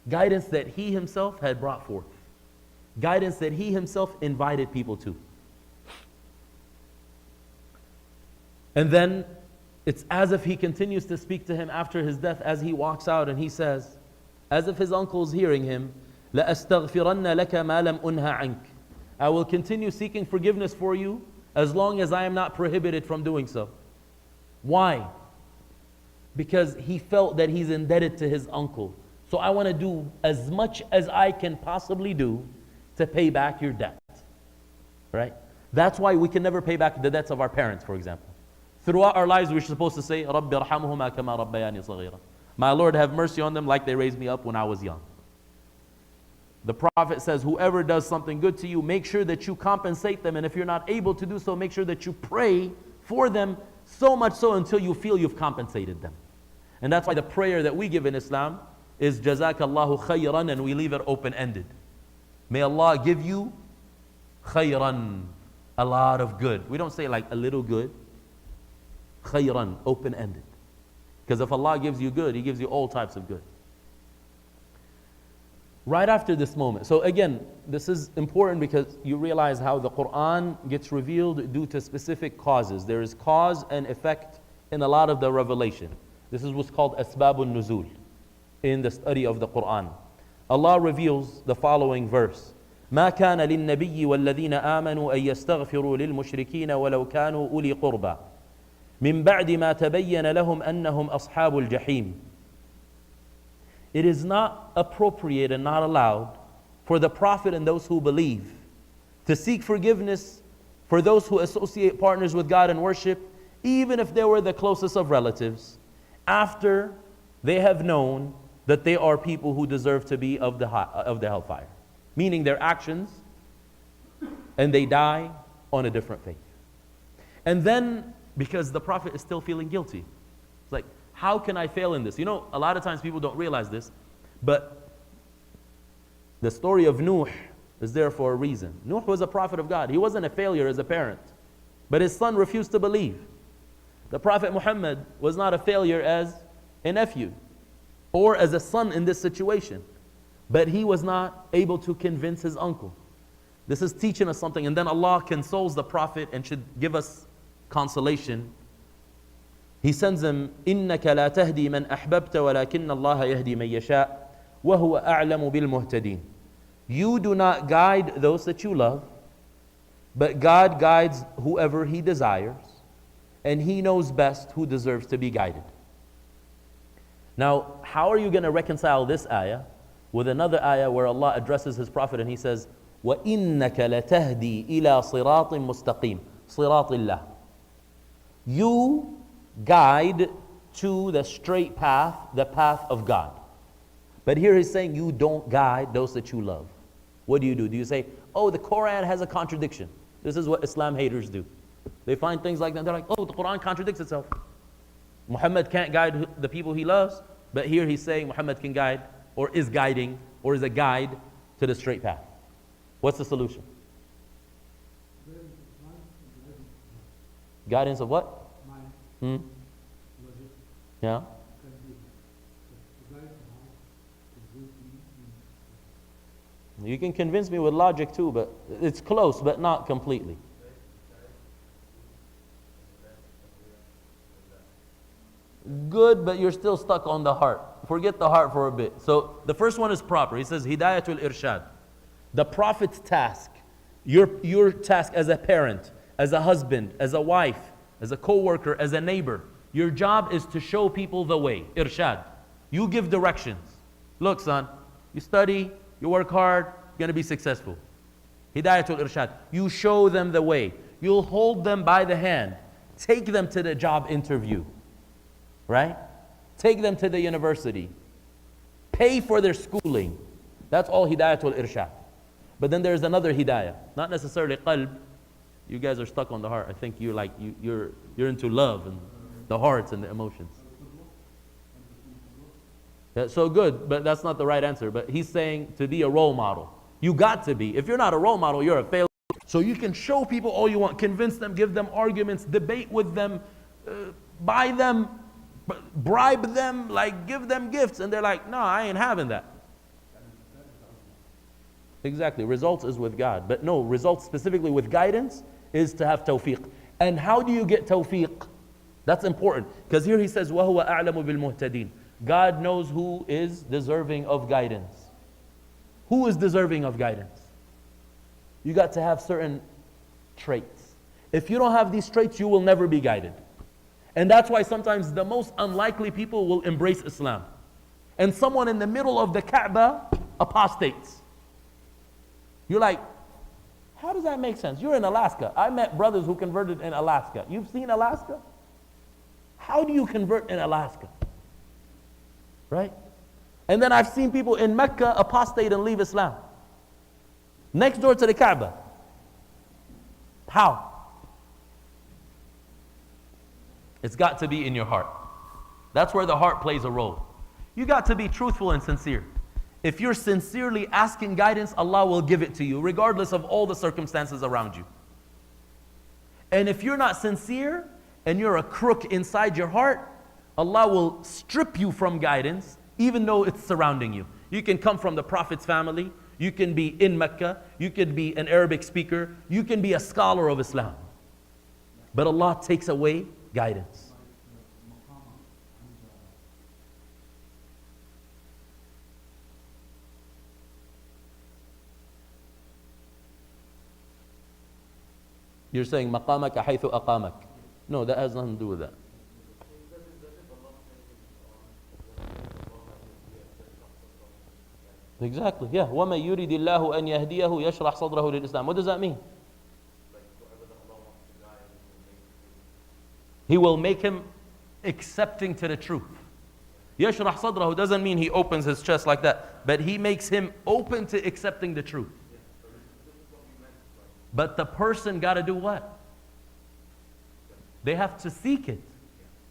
Guidance that he himself had brought forth. Guidance that he himself invited people to. And then it's as if he continues to speak to him after his death as he walks out, and he says, as if his uncle is hearing him, لَأَسْتَغْفِرَنَّ لَكَ مَا لَمْ أُنْهَ عَنْكَ. I will continue seeking forgiveness for you as long as I am not prohibited from doing so. Why? Because he felt that he's indebted to his uncle. So I want to do as much as I can possibly do to pay back your debt. Right? That's why we can never pay back the debts of our parents, for example. Throughout our lives, we're supposed to say, رَبِّ ارْحَمْهُمَا كَمَا رَبَّيَانِي صَغِيرًا. My Lord, have mercy on them like they raised me up when I was young. The Prophet says, whoever does something good to you, make sure that you compensate them. And if you're not able to do so, make sure that you pray for them, so much so until you feel you've compensated them. And that's why the prayer that we give in Islam is Jazakallahu khayran, and we leave it open-ended. May Allah give you khayran, a lot of good. We don't say like a little good. Khayran, open-ended. Because if Allah gives you good, He gives you all types of good. Right after this moment. So again, this is important because you realize how the Quran gets revealed due to specific causes. There is cause and effect in a lot of the revelation. This is what's called Asbabun Nuzul in the study of the Quran. Allah reveals the following verse. ما كان للنبي والذين آمنوا أن يستغفروا للمشركين ولو كانوا أولي قربى من بعد ما تبين لهم أنهم أصحاب الجحيم. It is not appropriate and not allowed for the Prophet and those who believe to seek forgiveness for those who associate partners with God in worship, even if they were the closest of relatives, after they have known that they are people who deserve to be of the hellfire. Meaning their actions, and they die on a different faith. And then, because the Prophet is still feeling guilty. It's like, how can I fail in this? You know, a lot of times people don't realize this, but the story of Nuh is there for a reason. Nuh was a prophet of God. He wasn't a failure as a parent, but his son refused to believe. The Prophet Muhammad was not a failure as a nephew or as a son in this situation, but he was not able to convince his uncle. This is teaching us something, and then Allah consoles the Prophet and should give us consolation. He sends him, إِنَّكَ لَا تَهْدِي مَنْ أَحْبَبْتَ وَلَكِنَّ اللَّهَ يَهْدِي مَنْ يَشَاءُ وَهُوَ أَعْلَمُ بِالْمُهْتَدِينَ. You do not guide those that you love, but God guides whoever He desires, and He knows best who deserves to be guided. Now, how are you going to reconcile this ayah with another ayah where Allah addresses His Prophet and He says, وَإِنَّكَ لَتَهْدِي إِلَى صِرَاطٍ مُسْتَقِيمٍ صِرَاطِ اللَّهِ. You guide to the straight path, the path of God. But here He's saying you don't guide those that you love. What do? Do you say, oh, the Quran has a contradiction? This is what Islam haters do. They find things like that. They're like, oh, the Quran contradicts itself. Muhammad can't guide the people he loves, but here he's saying Muhammad can guide, or is guiding, or is a guide to the straight path. What's the solution? Guidance of what? Yeah? You can convince me with logic too, but it's close, but not completely. Good, but you're still stuck on the heart. Forget the heart for a bit. So the first one is proper. He says, Hidayatul Irshad. The Prophet's task, your task as a parent, as a husband, as a wife, as a co-worker, as a neighbor, your job is to show people the way. Irshad. You give directions. Look, son, you study, you work hard, you're going to be successful. Hidayatul Irshad. You show them the way. You'll hold them by the hand. Take them to the job interview. Right? Take them to the university. Pay for their schooling. That's all Hidayatul Irshad. But then there's another hidayah. Not necessarily qalb. You guys are stuck on the heart. I think you're into love and the hearts and the emotions. Yeah, so good, but that's not the right answer. But he's saying to be a role model. You got to be. If you're not a role model, you're a failure. So you can show people all you want, convince them, give them arguments, debate with them, buy them, bribe them, like give them gifts, and they're like, no, I ain't having that. Exactly. Results is with God. But no, results specifically with guidance is to have tawfiq. And how do you get tawfiq? That's important. Because here he says, وَهُوَ أَعْلَمُ بِالْمُهْتَدِينَ. God knows who is deserving of guidance. Who is deserving of guidance? You got to have certain traits. If you don't have these traits, you will never be guided. And that's why sometimes the most unlikely people will embrace Islam. And someone in the middle of the Kaaba apostates. You're like, how does that make sense? You're in Alaska. I met brothers who converted in Alaska. You've seen Alaska? How do you convert in Alaska? Right? And then I've seen people in Mecca apostate and leave Islam. Next door to the Kaaba. How? It's got to be in your heart. That's where the heart plays a role. You got to be truthful and sincere. If you're sincerely asking guidance, Allah will give it to you, regardless of all the circumstances around you. And if you're not sincere, and you're a crook inside your heart, Allah will strip you from guidance, even though it's surrounding you. You can come from the Prophet's family, you can be in Mecca, you can be an Arabic speaker, you can be a scholar of Islam. But Allah takes away guidance. You're saying مقامك حيث أقامك. No, that has nothing to do with that. Exactly, yeah. وَمَن يُرِدِ اللَّهُ أَن يَهْدِيَهُ يَشْرَحْ صَدْرَهُ لِلْإِسْلَامِ. What does that mean? He will make him accepting to the truth. يَشْرَحْ صَدْرَهُ doesn't mean he opens his chest like that, but he makes him open to accepting the truth. But the person got to do what? They have to seek it.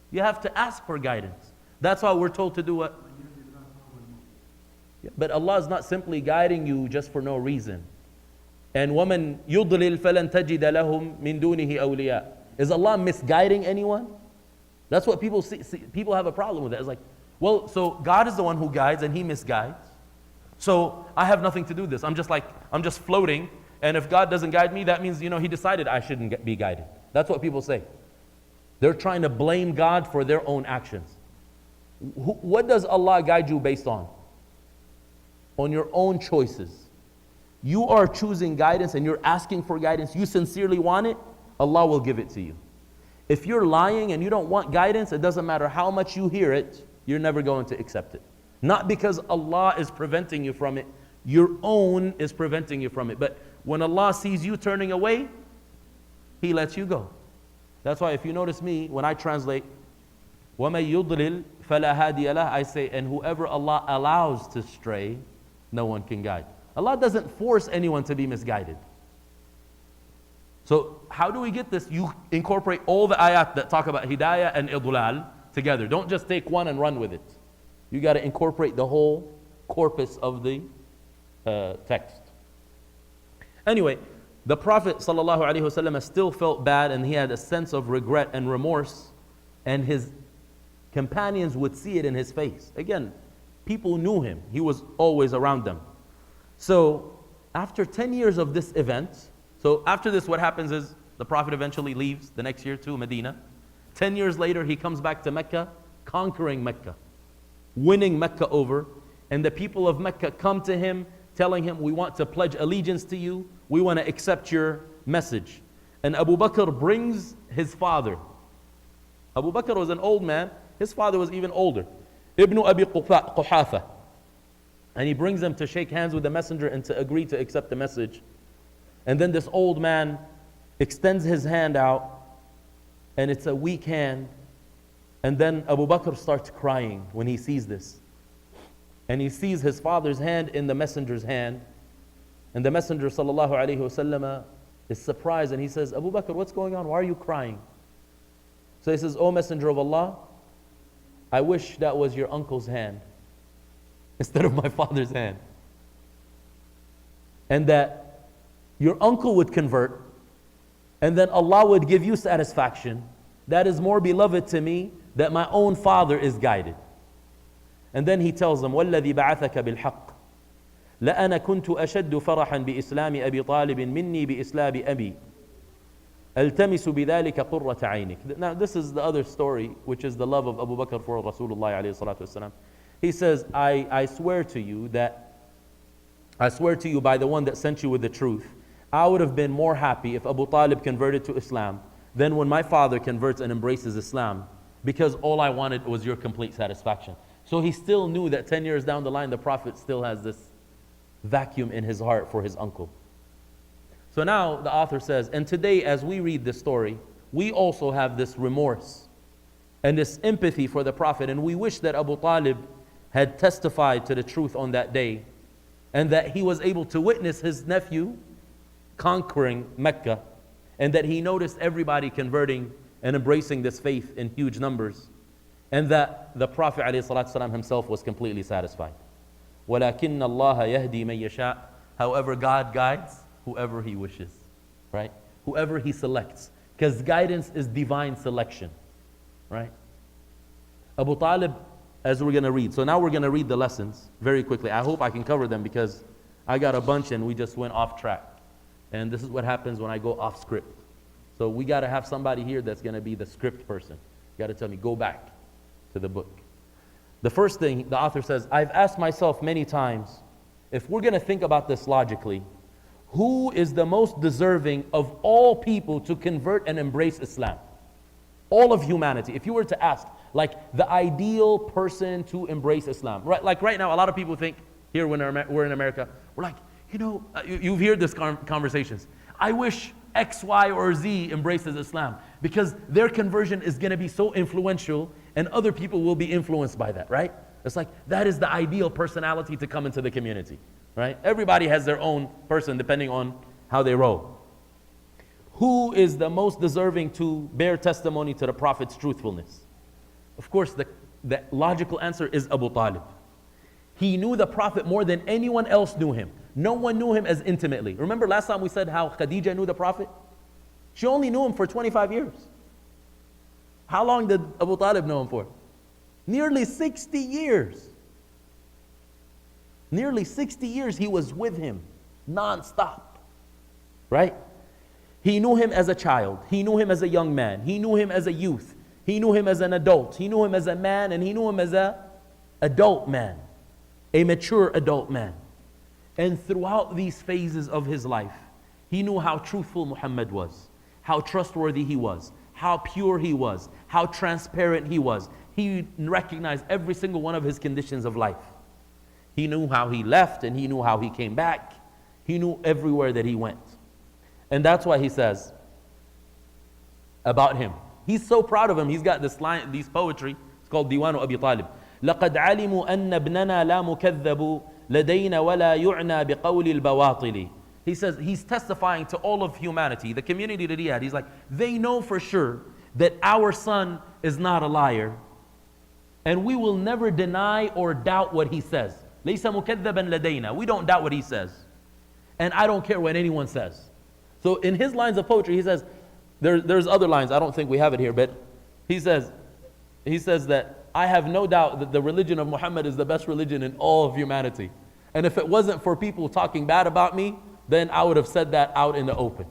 You have to ask for guidance. That's why we're told to do what? But Allah is not simply guiding you just for no reason. And وَمَن يُضْلِلْ فَلَن تَجِدَ لَهُم مِّن دُونِهِ أَوْلِيَاءَ. Is Allah misguiding anyone? That's what people see. People have a problem with it. It's like, well, so God is the one who guides and He misguides. So I have nothing to do with this. I'm just floating. And if God doesn't guide me, that means, He decided I shouldn't be guided. That's what people say. They're trying to blame God for their own actions. What does Allah guide you based on? On your own choices. You are choosing guidance and you're asking for guidance. You sincerely want it, Allah will give it to you. If you're lying and you don't want guidance, it doesn't matter how much you hear it, you're never going to accept it. Not because Allah is preventing you from it, your own is preventing you from it. But when Allah sees you turning away, He lets you go. That's why if you notice me, when I translate, وَمَن يُضْلِلْ فَلَا هَادِيَ لَهُ, I say, and whoever Allah allows to stray, no one can guide. Allah doesn't force anyone to be misguided. So how do we get this? You incorporate all the ayat that talk about hidayah and idlal together. Don't just take one and run with it. You got to incorporate the whole corpus of the text. Anyway, the Prophet ﷺ still felt bad and he had a sense of regret and remorse, and his companions would see it in his face. Again, people knew him. He was always around them. So after 10 years of this event, so after this what happens is the Prophet eventually leaves the next year to Medina. 10 years later he comes back to Mecca, conquering Mecca, winning Mecca over, and the people of Mecca come to him telling him, we want to pledge allegiance to you, we want to accept your message. And Abu Bakr brings his father. Abu Bakr was an old man, his father was even older, Ibn Abi Quhafa. And he brings them to shake hands with the messenger and to agree to accept the message. And then this old man extends his hand out, and it's a weak hand. And then Abu Bakr starts crying when he sees this. And he sees his father's hand in the messenger's hand. And the messenger sallallahu alaihi wasallam is surprised, and he says, Abu Bakr, what's going on? Why are you crying? So he says, O Messenger of Allah, I wish that was your uncle's hand instead of my father's hand. And that your uncle would convert, and then Allah would give you satisfaction. That is more beloved to me that my own father is guided. And then he tells them, وَالَّذِي بَعَثَكَ بِالْحَقِّ لَأَنَا كُنْتُ أَشَدُّ فَرَحًا بِإِسْلَامِ أَبِي طَالِبٍ مِنِّي بِإِسْلَامِ أَبِي أَلْتَمِسُ بِذَلِكَ قُرَّةَ عَيْنِكَ. Now this is the other story, which is the love of Abu Bakr for Rasulullah alayhi salatu wasalam. He says, I swear to you by the one that sent you with the truth, I would have been more happy if Abu Talib converted to Islam than when my father converts and embraces Islam, because all I wanted was your complete satisfaction. So he still knew that 10 years down the line, the Prophet still has this vacuum in his heart for his uncle. So now the author says, and today as we read this story, we also have this remorse and this empathy for the Prophet, and we wish that Abu Talib had testified to the truth on that day, and that he was able to witness his nephew conquering Mecca, and that he noticed everybody converting and embracing this faith in huge numbers, and that the Prophet ﷺ himself was completely satisfied. وَلَكِنَّ اللَّهَ يَهْدِي مَن يَشَاءُ. However, God guides whoever he wishes, right? Whoever he selects, because guidance is divine selection, right? Abu Talib, as we're going to read. So now we're going to read the lessons very quickly. I hope I can cover them because I got a bunch and we just went off track. And this is what happens when I go off script. So we got to have somebody here that's going to be the script person. You got to tell me, go back to the book. The first thing the author says, I've asked myself many times, if we're going to think about this logically, who is the most deserving of all people to convert and embrace Islam? All of humanity. If you were to ask, like the ideal person to embrace Islam, right? Like right now, a lot of people think here when we're in America, we're like, you've heard this conversations. I wish X, Y, or Z embraces Islam because their conversion is going to be so influential and other people will be influenced by that, right? It's like that is the ideal personality to come into the community, right? Everybody has their own person depending on how they roll. Who is the most deserving to bear testimony to the Prophet's truthfulness? Of course, the logical answer is Abu Talib. He knew the Prophet more than anyone else knew him. No one knew him as intimately. Remember last time we said how Khadija knew the Prophet? She only knew him for 25 years. How long did Abu Talib know him for? Nearly 60 years. Nearly 60 years he was with him, non-stop. Right? He knew him as a child. He knew him as a young man. He knew him as a youth. He knew him as an adult. He knew him as a man, and he knew him as an adult man, a mature adult man. And throughout these phases of his life, he knew how truthful Muhammad was, how trustworthy he was, how pure he was, how transparent he was. He recognized every single one of his conditions of life. He knew how he left and he knew how he came back. He knew everywhere that he went. And that's why he says about him. He's so proud of him. He's got this line, this poetry. It's called Diwanu Abi Talib. لَقَدْ عَلِمُوا أَنَّ ابْنَنَا لَا مُكَذَّبُ لَدَيْنَ وَلَا يُعْنَى بِقَوْلِ الْبَوَاطِلِ. He says, he's testifying to all of humanity, the community that he had. He's like, they know for sure that our son is not a liar, and we will never deny or doubt what he says. لَيْسَ مُكَذَّبًا لَدَيْنَا. We don't doubt what he says. And I don't care what anyone says. So in his lines of poetry, he says, there's other lines, I don't think we have it here, but he says that I have no doubt that the religion of Muhammad is the best religion in all of humanity. And if it wasn't for people talking bad about me, then I would have said that out in the open.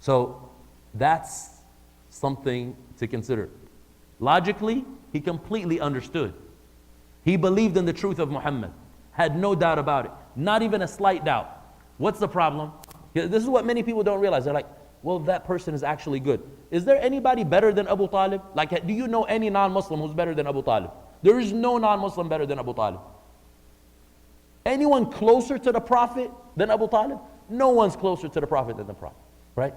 So that's something to consider. Logically, he completely understood. He believed in the truth of Muhammad, had no doubt about it, not even a slight doubt. What's the problem? This is what many people don't realize. They're like, well, that person is actually good. Is there anybody better than Abu Talib? Like, do you know any non-Muslim who's better than Abu Talib? There is no non-Muslim better than Abu Talib. Anyone closer to the Prophet than Abu Talib? No one's closer to the Prophet than the Prophet, right?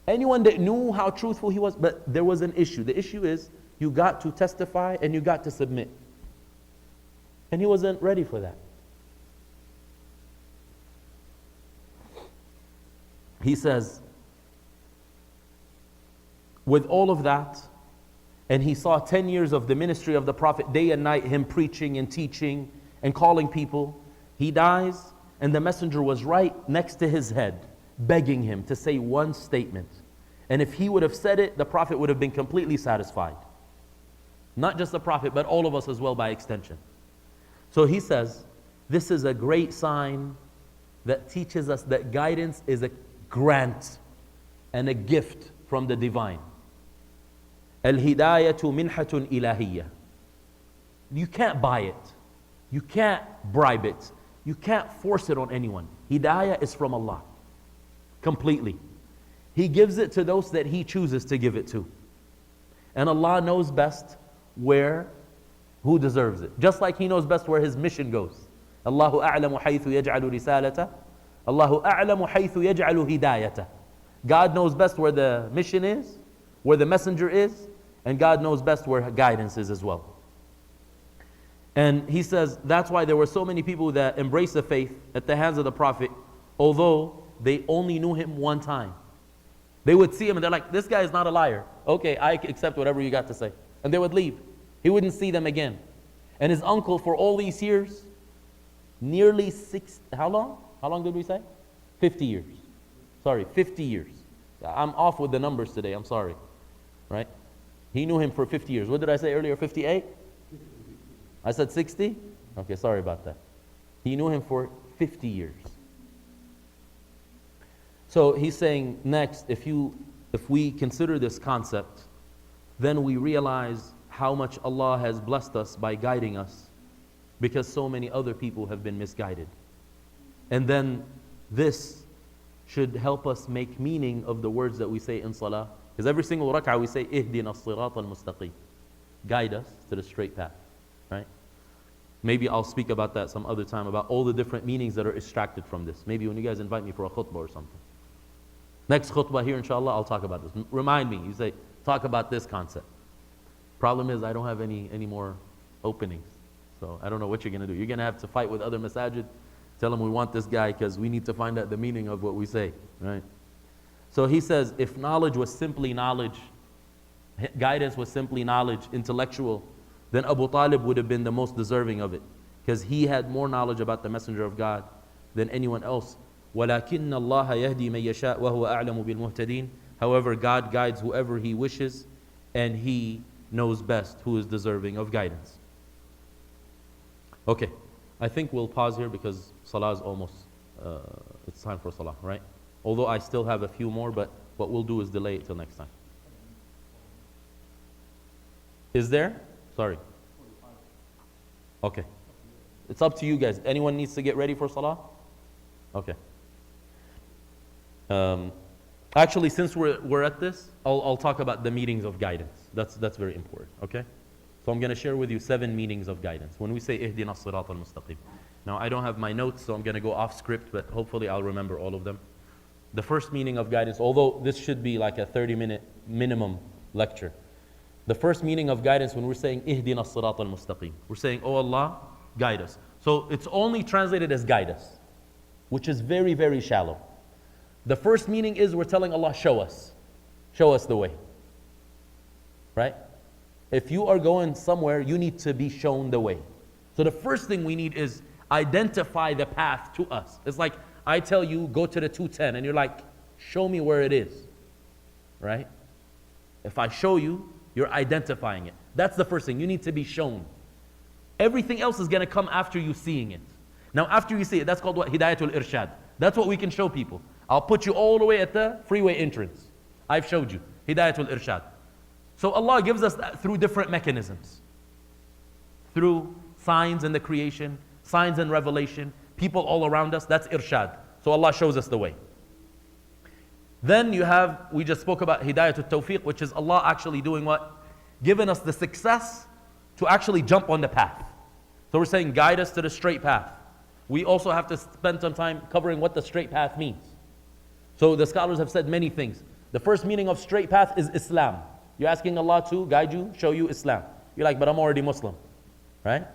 Anyone that knew how truthful he was, but there was an issue. The issue is you got to testify and you got to submit. And he wasn't ready for that. He says, with all of that, and he saw 10 years of the ministry of the Prophet, day and night, him preaching and teaching and calling people. He dies, and the messenger was right next to his head, begging him to say one statement. And if he would have said it, the Prophet would have been completely satisfied. Not just the Prophet, but all of us as well by extension. So he says, this is a great sign that teaches us that guidance is a grant and a gift from the divine. Al-hidayatu minhatun ilahiyya. You can't buy it. You can't bribe it. You can't force it on anyone. Hidayah is from Allah. Completely. He gives it to those that He chooses to give it to. And Allah knows best who deserves it. Just like He knows best where His mission goes. Allahu a'lamu haythu yaj'alu risalata. Allahu a'lamu haythu yaj'alu hidayata. God knows best where the mission is, where the messenger is, and God knows best where guidance is as well. And he says that's why there were so many people that embraced the faith at the hands of the Prophet, although they only knew him one time. They would see him and they're like, this guy is not a liar. Okay, I accept whatever you got to say. And they would leave. He wouldn't see them again. And his uncle for all these years, nearly how long? How long did we say? 50 years. Sorry, 50 years. I'm off with the numbers today, I'm sorry. Right? He knew him for 50 years. What did I say earlier, 58? I said 60? Okay, sorry about that. He knew him for 50 years. So he's saying next, if we consider this concept, then we realize how much Allah has blessed us by guiding us, because so many other people have been misguided. And then this should help us make meaning of the words that we say in salah. Because every single rak'ah we say, Ihdina as-sirat al-mustaqim. Guide us to the straight path. Right? Maybe I'll speak about that some other time, about all the different meanings that are extracted from this. Maybe when you guys invite me for a khutbah or something. Next khutbah here, inshallah, I'll talk about this. Remind me, you say, talk about this concept. Problem is, I don't have any more openings. So I don't know what you're going to do. You're going to have to fight with other masajid. Tell them we want this guy because we need to find out the meaning of what we say. Right? So he says, if knowledge was simply knowledge, guidance was simply knowledge, intellectual, then Abu Talib would have been the most deserving of it, because he had more knowledge about the Messenger of God than anyone else. وَلَكِنَّ اللَّهَ يَهْدِي مَن يَشَاءُ وَهُوَ أَعْلَمُ بِالْمُهْتَدِينَ. However, God guides whoever He wishes, and He knows best who is deserving of guidance. Okay, I think we'll pause here because Salah is almost, it's time for Salah, right? Although I still have a few more, but what we'll do is delay it till next time. Is there? Sorry. Okay. It's up to you guys. Anyone needs to get ready for Salah? Okay. Actually, since we're at this, I'll talk about the meanings of guidance. That's very important, okay? So I'm going to share with you 7 meanings of guidance. When we say Ihdina as-sirat al-mustaqim. Now, I don't have my notes, so I'm going to go off script, but hopefully I'll remember all of them. The first meaning of guidance, although this should be like a 30-minute minimum lecture. The first meaning of guidance when we're saying Ihdina as-sirat al-mustaqim, we're saying, oh Allah, guide us. So it's only translated as guide us, which is very, very shallow. The first meaning is we're telling Allah, show us the way. Right? If you are going somewhere, you need to be shown the way. So the first thing we need is identify the path to us. It's like I tell you, go to the 210, and you're like, show me where it is. Right? If I show you, you're identifying it. That's the first thing. You need to be shown. Everything else is going to come after you seeing it. Now after you see it, that's called what? Hidayatul Irshad. That's what we can show people. I'll put you all the way at the freeway entrance. I've showed you. Hidayatul Irshad. So Allah gives us that through different mechanisms. Through signs in the creation, signs in revelation, people all around us, that's Irshad. So Allah shows us the way. Then you have, we just spoke about Hidayatul Tawfiq, which is Allah actually doing what? Giving us the success to actually jump on the path. So we're saying guide us to the straight path. We also have to spend some time covering what the straight path means. So the scholars have said many things. The first meaning of straight path is Islam. You're asking Allah to guide you, show you Islam. You're like, but I'm already Muslim, right?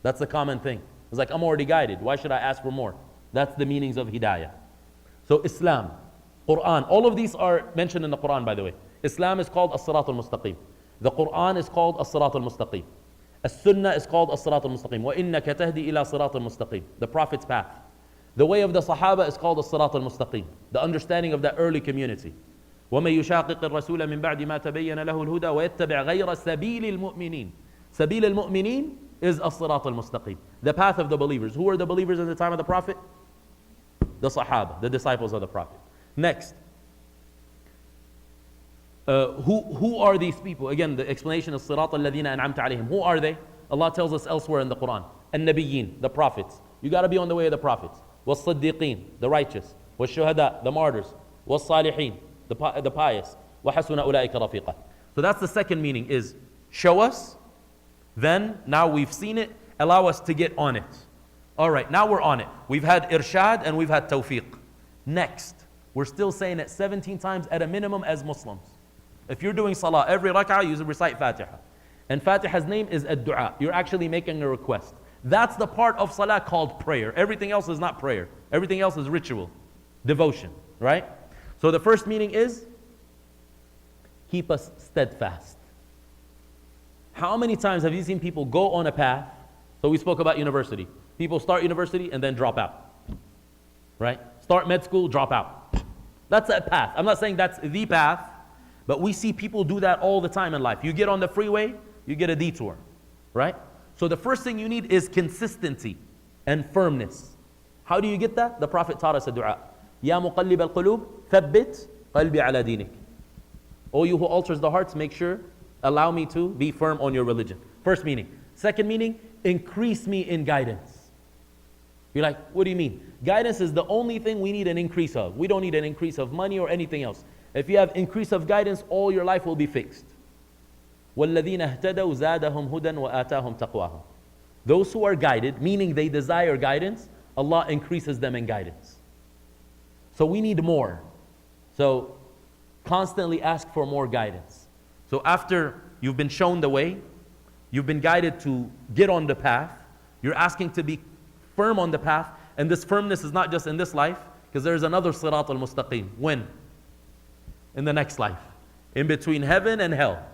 That's the common thing. It's like, I'm already guided. Why should I ask for more? That's the meanings of Hidayah. So Islam, Quran, all of these are mentioned in the Quran, by the way. Islam is called As-Sirat al-Mustaqim. The Quran is called As-Sirat al-Mustaqim. As-Sunnah is called As-Sirat al-Mustaqim. وَإِنَّكَ تَهْدِي إِلَى صِرَاطٍ الْمُسْتَقِيمٍ. The Prophet's path. The way of the Sahaba is called As-Sirat al-Mustaqim. The understanding of that early community. وَمَن يُشَاقِقِ الرَّسُولَ مِن بَعْدِ مَا تَبَيَّنَ لَهُ الْهُدَى وَيَتَّبِعْ غَيْرَ سَبِيلِ الْمُؤْمِنِينَ. سَبِيلِ الْمُؤْمِنِينَ is As-Sirat al-Mustaqim. The path of the believers. Who are the believers in the time of the Prophet? The Sahaba, the disciples of the Prophet. Next. Who are these people? Again, the explanation is Sirat al-Ladina an'amta alayhim. Who are they? Allah tells us elsewhere in the Quran. An-Nabiyyin, the prophets. You got to be on the way of the prophets. Was-Siddiqeen, the righteous. Was-Shuhada, the martyrs. Was-Salihin, the pious. وَحَسُنَ أُولَٰئِكَ رَفِيقًا. So that's the second meaning is show us, then now we've seen it, allow us to get on it. All right, now we're on it. We've had irshad and we've had tawfiq. Next, we're still saying it 17 times at a minimum as Muslims. If you're doing salah, every rak'ah you recite Fatiha. And Fatiha's name is ad-du'a. You're actually making a request. That's the part of salah called prayer. Everything else is not prayer. Everything else is ritual, devotion, right? So the first meaning is keep us steadfast. How many times have you seen people go on a path? So we spoke about university. People start university and then drop out, right? Start med school, drop out. That's a path. I'm not saying that's the path, but we see people do that all the time in life. You get on the freeway, you get a detour, right? So the first thing you need is consistency and firmness. How do you get that? The Prophet taught us a dua. Ya muqallib al-qulub, thabbit qalbi ala dinik. O you who alters the hearts, make sure, allow me to be firm on your religion. First meaning. Second meaning, increase me in guidance. You're like, what do you mean? Guidance is the only thing we need an increase of. We don't need an increase of money or anything else. If you have increase of guidance, all your life will be fixed. وَالَّذِينَ اهْتَدَوْا زَادَهُمْ هُدًى وَآتَاهُمْ تَقْوَاهُم. Those who are guided, meaning they desire guidance, Allah increases them in guidance. So we need more. So constantly ask for more guidance. So after you've been shown the way, you've been guided to get on the path, you're asking to be firm on the path, and this firmness is not just in this life, because there's another Sirat al-Mustaqim. When? In the next life. In between heaven and hell.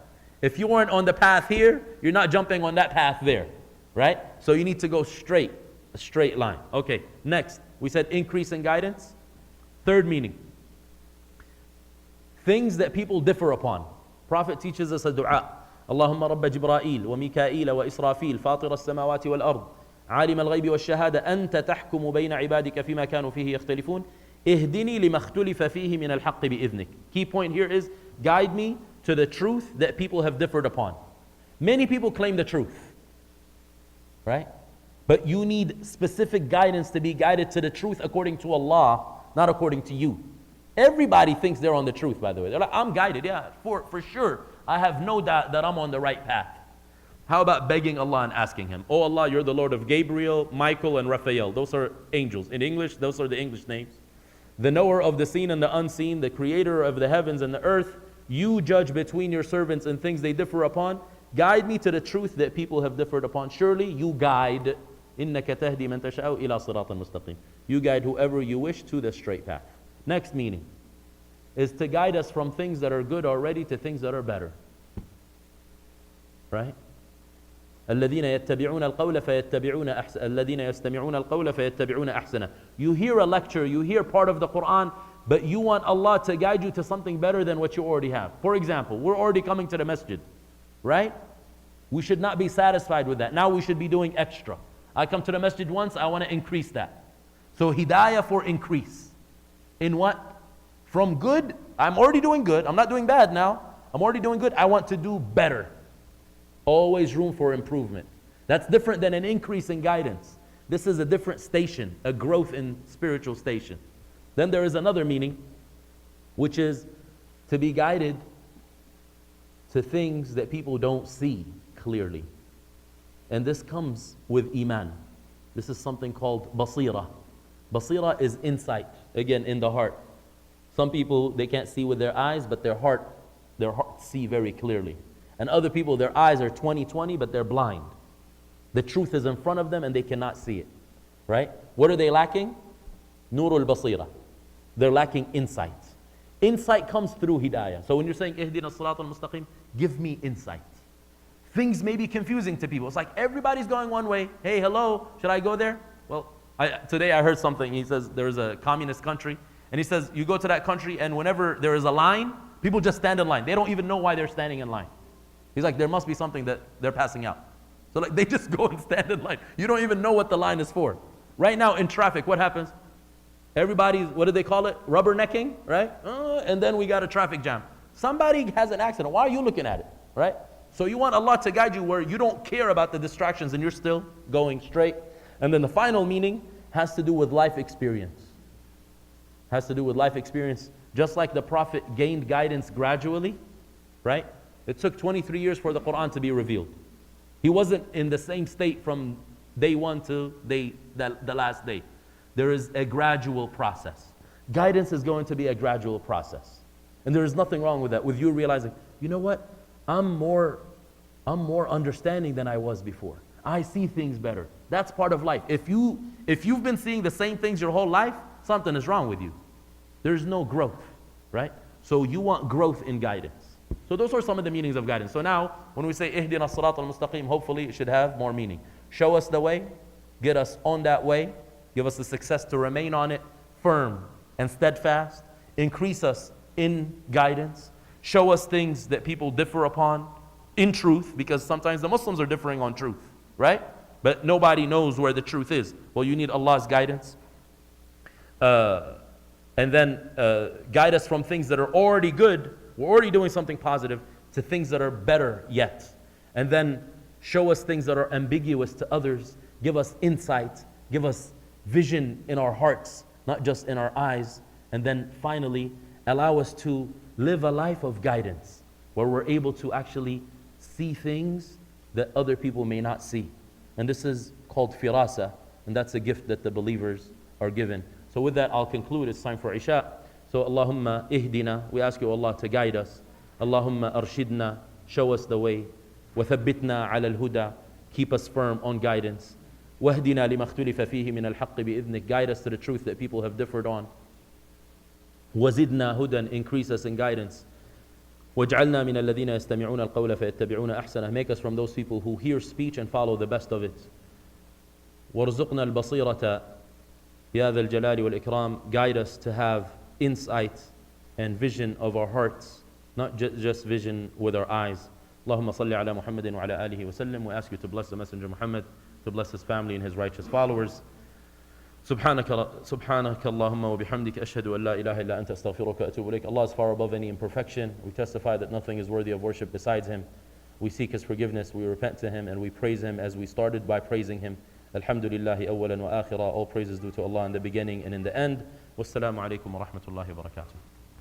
If you weren't on the path here, you're not jumping on that path there, right? So you need to go straight, a straight line. Okay, next, we said increase in guidance. Third meaning, things that people differ upon. Prophet teaches us a dua. اللهم رب جبرائيل وميكائيل وإسرافيل فاطر السماوات والأرض عالم الغيب والشهادة أنت تحكم بين عبادك فيما كانوا فيه يختلفون اهدني لما اختلف فيه من الحق بإذنك. Key point here is guide me to the truth that people have differed upon. Many people claim the truth, right? But you need specific guidance to be guided to the truth according to Allah, not according to you. Everybody thinks they're on the truth, by the way. They're like, I'm guided, yeah, for sure. I have no doubt that I'm on the right path. How about begging Allah and asking Him, oh Allah, you're the Lord of Gabriel, Michael, and Raphael. Those are angels. In English, those are the English names. The knower of the seen and the unseen, the creator of the heavens and the earth. You judge between your servants and things they differ upon. Guide me to the truth that people have differed upon. Surely you guide. إِنَّكَ تَهْدِي مَن تَشَاءُ إِلَى صِرَاطٍ مُسْتَقِيمٍ. You guide whoever you wish to the straight path. Next meaning is to guide us from things that are good already to things that are better. Right? الذين يتبعون القول فيتبعون أحسن الذين يستمعون القول فيتبعون أحسنه. You hear a lecture, you hear part of the Quran, but you want Allah to guide you to something better than what you already have. For example, we're already coming to the masjid, right? We should not be satisfied with that. Now we should be doing extra. I come to the masjid once, I want to increase that. So hidayah for increase. In what? From good, I'm already doing good. I'm not doing bad now. I'm already doing good. I want to do better. Always room for improvement. That's different than an increase in guidance. This is a different station, a growth in spiritual station. Then there is another meaning, which is to be guided to things that people don't see clearly. And this comes with iman. This is something called basira. Basira is insight, again, in the heart. Some people, they can't see with their eyes, but their heart see very clearly. And other people, their eyes are 20/20, but they're blind. The truth is in front of them and they cannot see it. Right? What are they lacking? Nurul basira. They're lacking insight. Insight comes through hidayah. So when you're saying, Ihdina as-sirat al-mustaqim, give me insight. Things may be confusing to people. It's like everybody's going one way. Hey, hello, should I go there? Well, today I heard something. He says there's a communist country. And he says you go to that country and whenever there is a line, people just stand in line. They don't even know why they're standing in line. He's like, there must be something that they're passing out. So like they just go and stand in line. You don't even know what the line is for. Right now in traffic, what happens? Everybody's, what do they call it? Rubbernecking, right? And then we got a traffic jam. Somebody has an accident. Why are you looking at it, right? So you want Allah to guide you where you don't care about the distractions and you're still going straight. And then the final meaning has to do with life experience. Has to do with life experience. Just like the Prophet gained guidance gradually, right? It took 23 years for the Quran to be revealed. He wasn't in the same state from day one to the last day. There is a gradual process. Guidance is going to be a gradual process. And there is nothing wrong with that, with you realizing, you know what? I'm more understanding than I was before. I see things better. That's part of life. If you've been seeing the same things your whole life, something is wrong with you. There's no growth, right? So you want growth in guidance. So those are some of the meanings of guidance. So now, when we say Ihdina as-sirat al-mustaqim, hopefully it should have more meaning. Show us the way, get us on that way, give us the success to remain on it, firm and steadfast, increase us in guidance, show us things that people differ upon in truth, because sometimes the Muslims are differing on truth, right? But nobody knows where the truth is. Well, you need Allah's guidance. And then guide us from things that are already good, we're already doing something positive, to things that are better yet. And then show us things that are ambiguous to others, give us insight, give us vision in our hearts, not just in our eyes. And then finally, allow us to live a life of guidance, where we're able to actually see things that other people may not see. And this is called firasa, and that's a gift that the believers are given. So with that, I'll conclude. It's time for Isha. So Allahumma ihdina, we ask you, Allah, to guide us. Allahumma arshidna, show us the way. وثبتنا على الهدى, keep us firm on guidance. واهدنا لما اختلف فيه من الحق بإذنك, guide us to the truth that people have differed on. وزدنا هدى, increase us in guidance. واجعلنا من الذين يستمعون القول فيتبعون أحسنه, make us from those people who hear speech and follow the best of it. وارزقنا البصيرة يا ذا الجلال والإكرام, guide us to have insight and vision of our hearts, not just vision with our eyes. اللهم صل على محمد وعلى آله وسلم. We ask you to bless the Messenger Muhammad, to bless his family and his righteous followers. سبحانك اللهم وبحمدك أشهد أن لا إله إلا أنت أستغفرك وأتوب إليك. Allah is far above any imperfection. We testify that nothing is worthy of worship besides him. We seek his forgiveness, we repent to him, and we praise him as we started by praising him. Alhamdulillahi awwalan wa akhira. All praises due to Allah in the beginning and in the end. Wassalamu alaikum wa rahmatullahi wa barakatuh.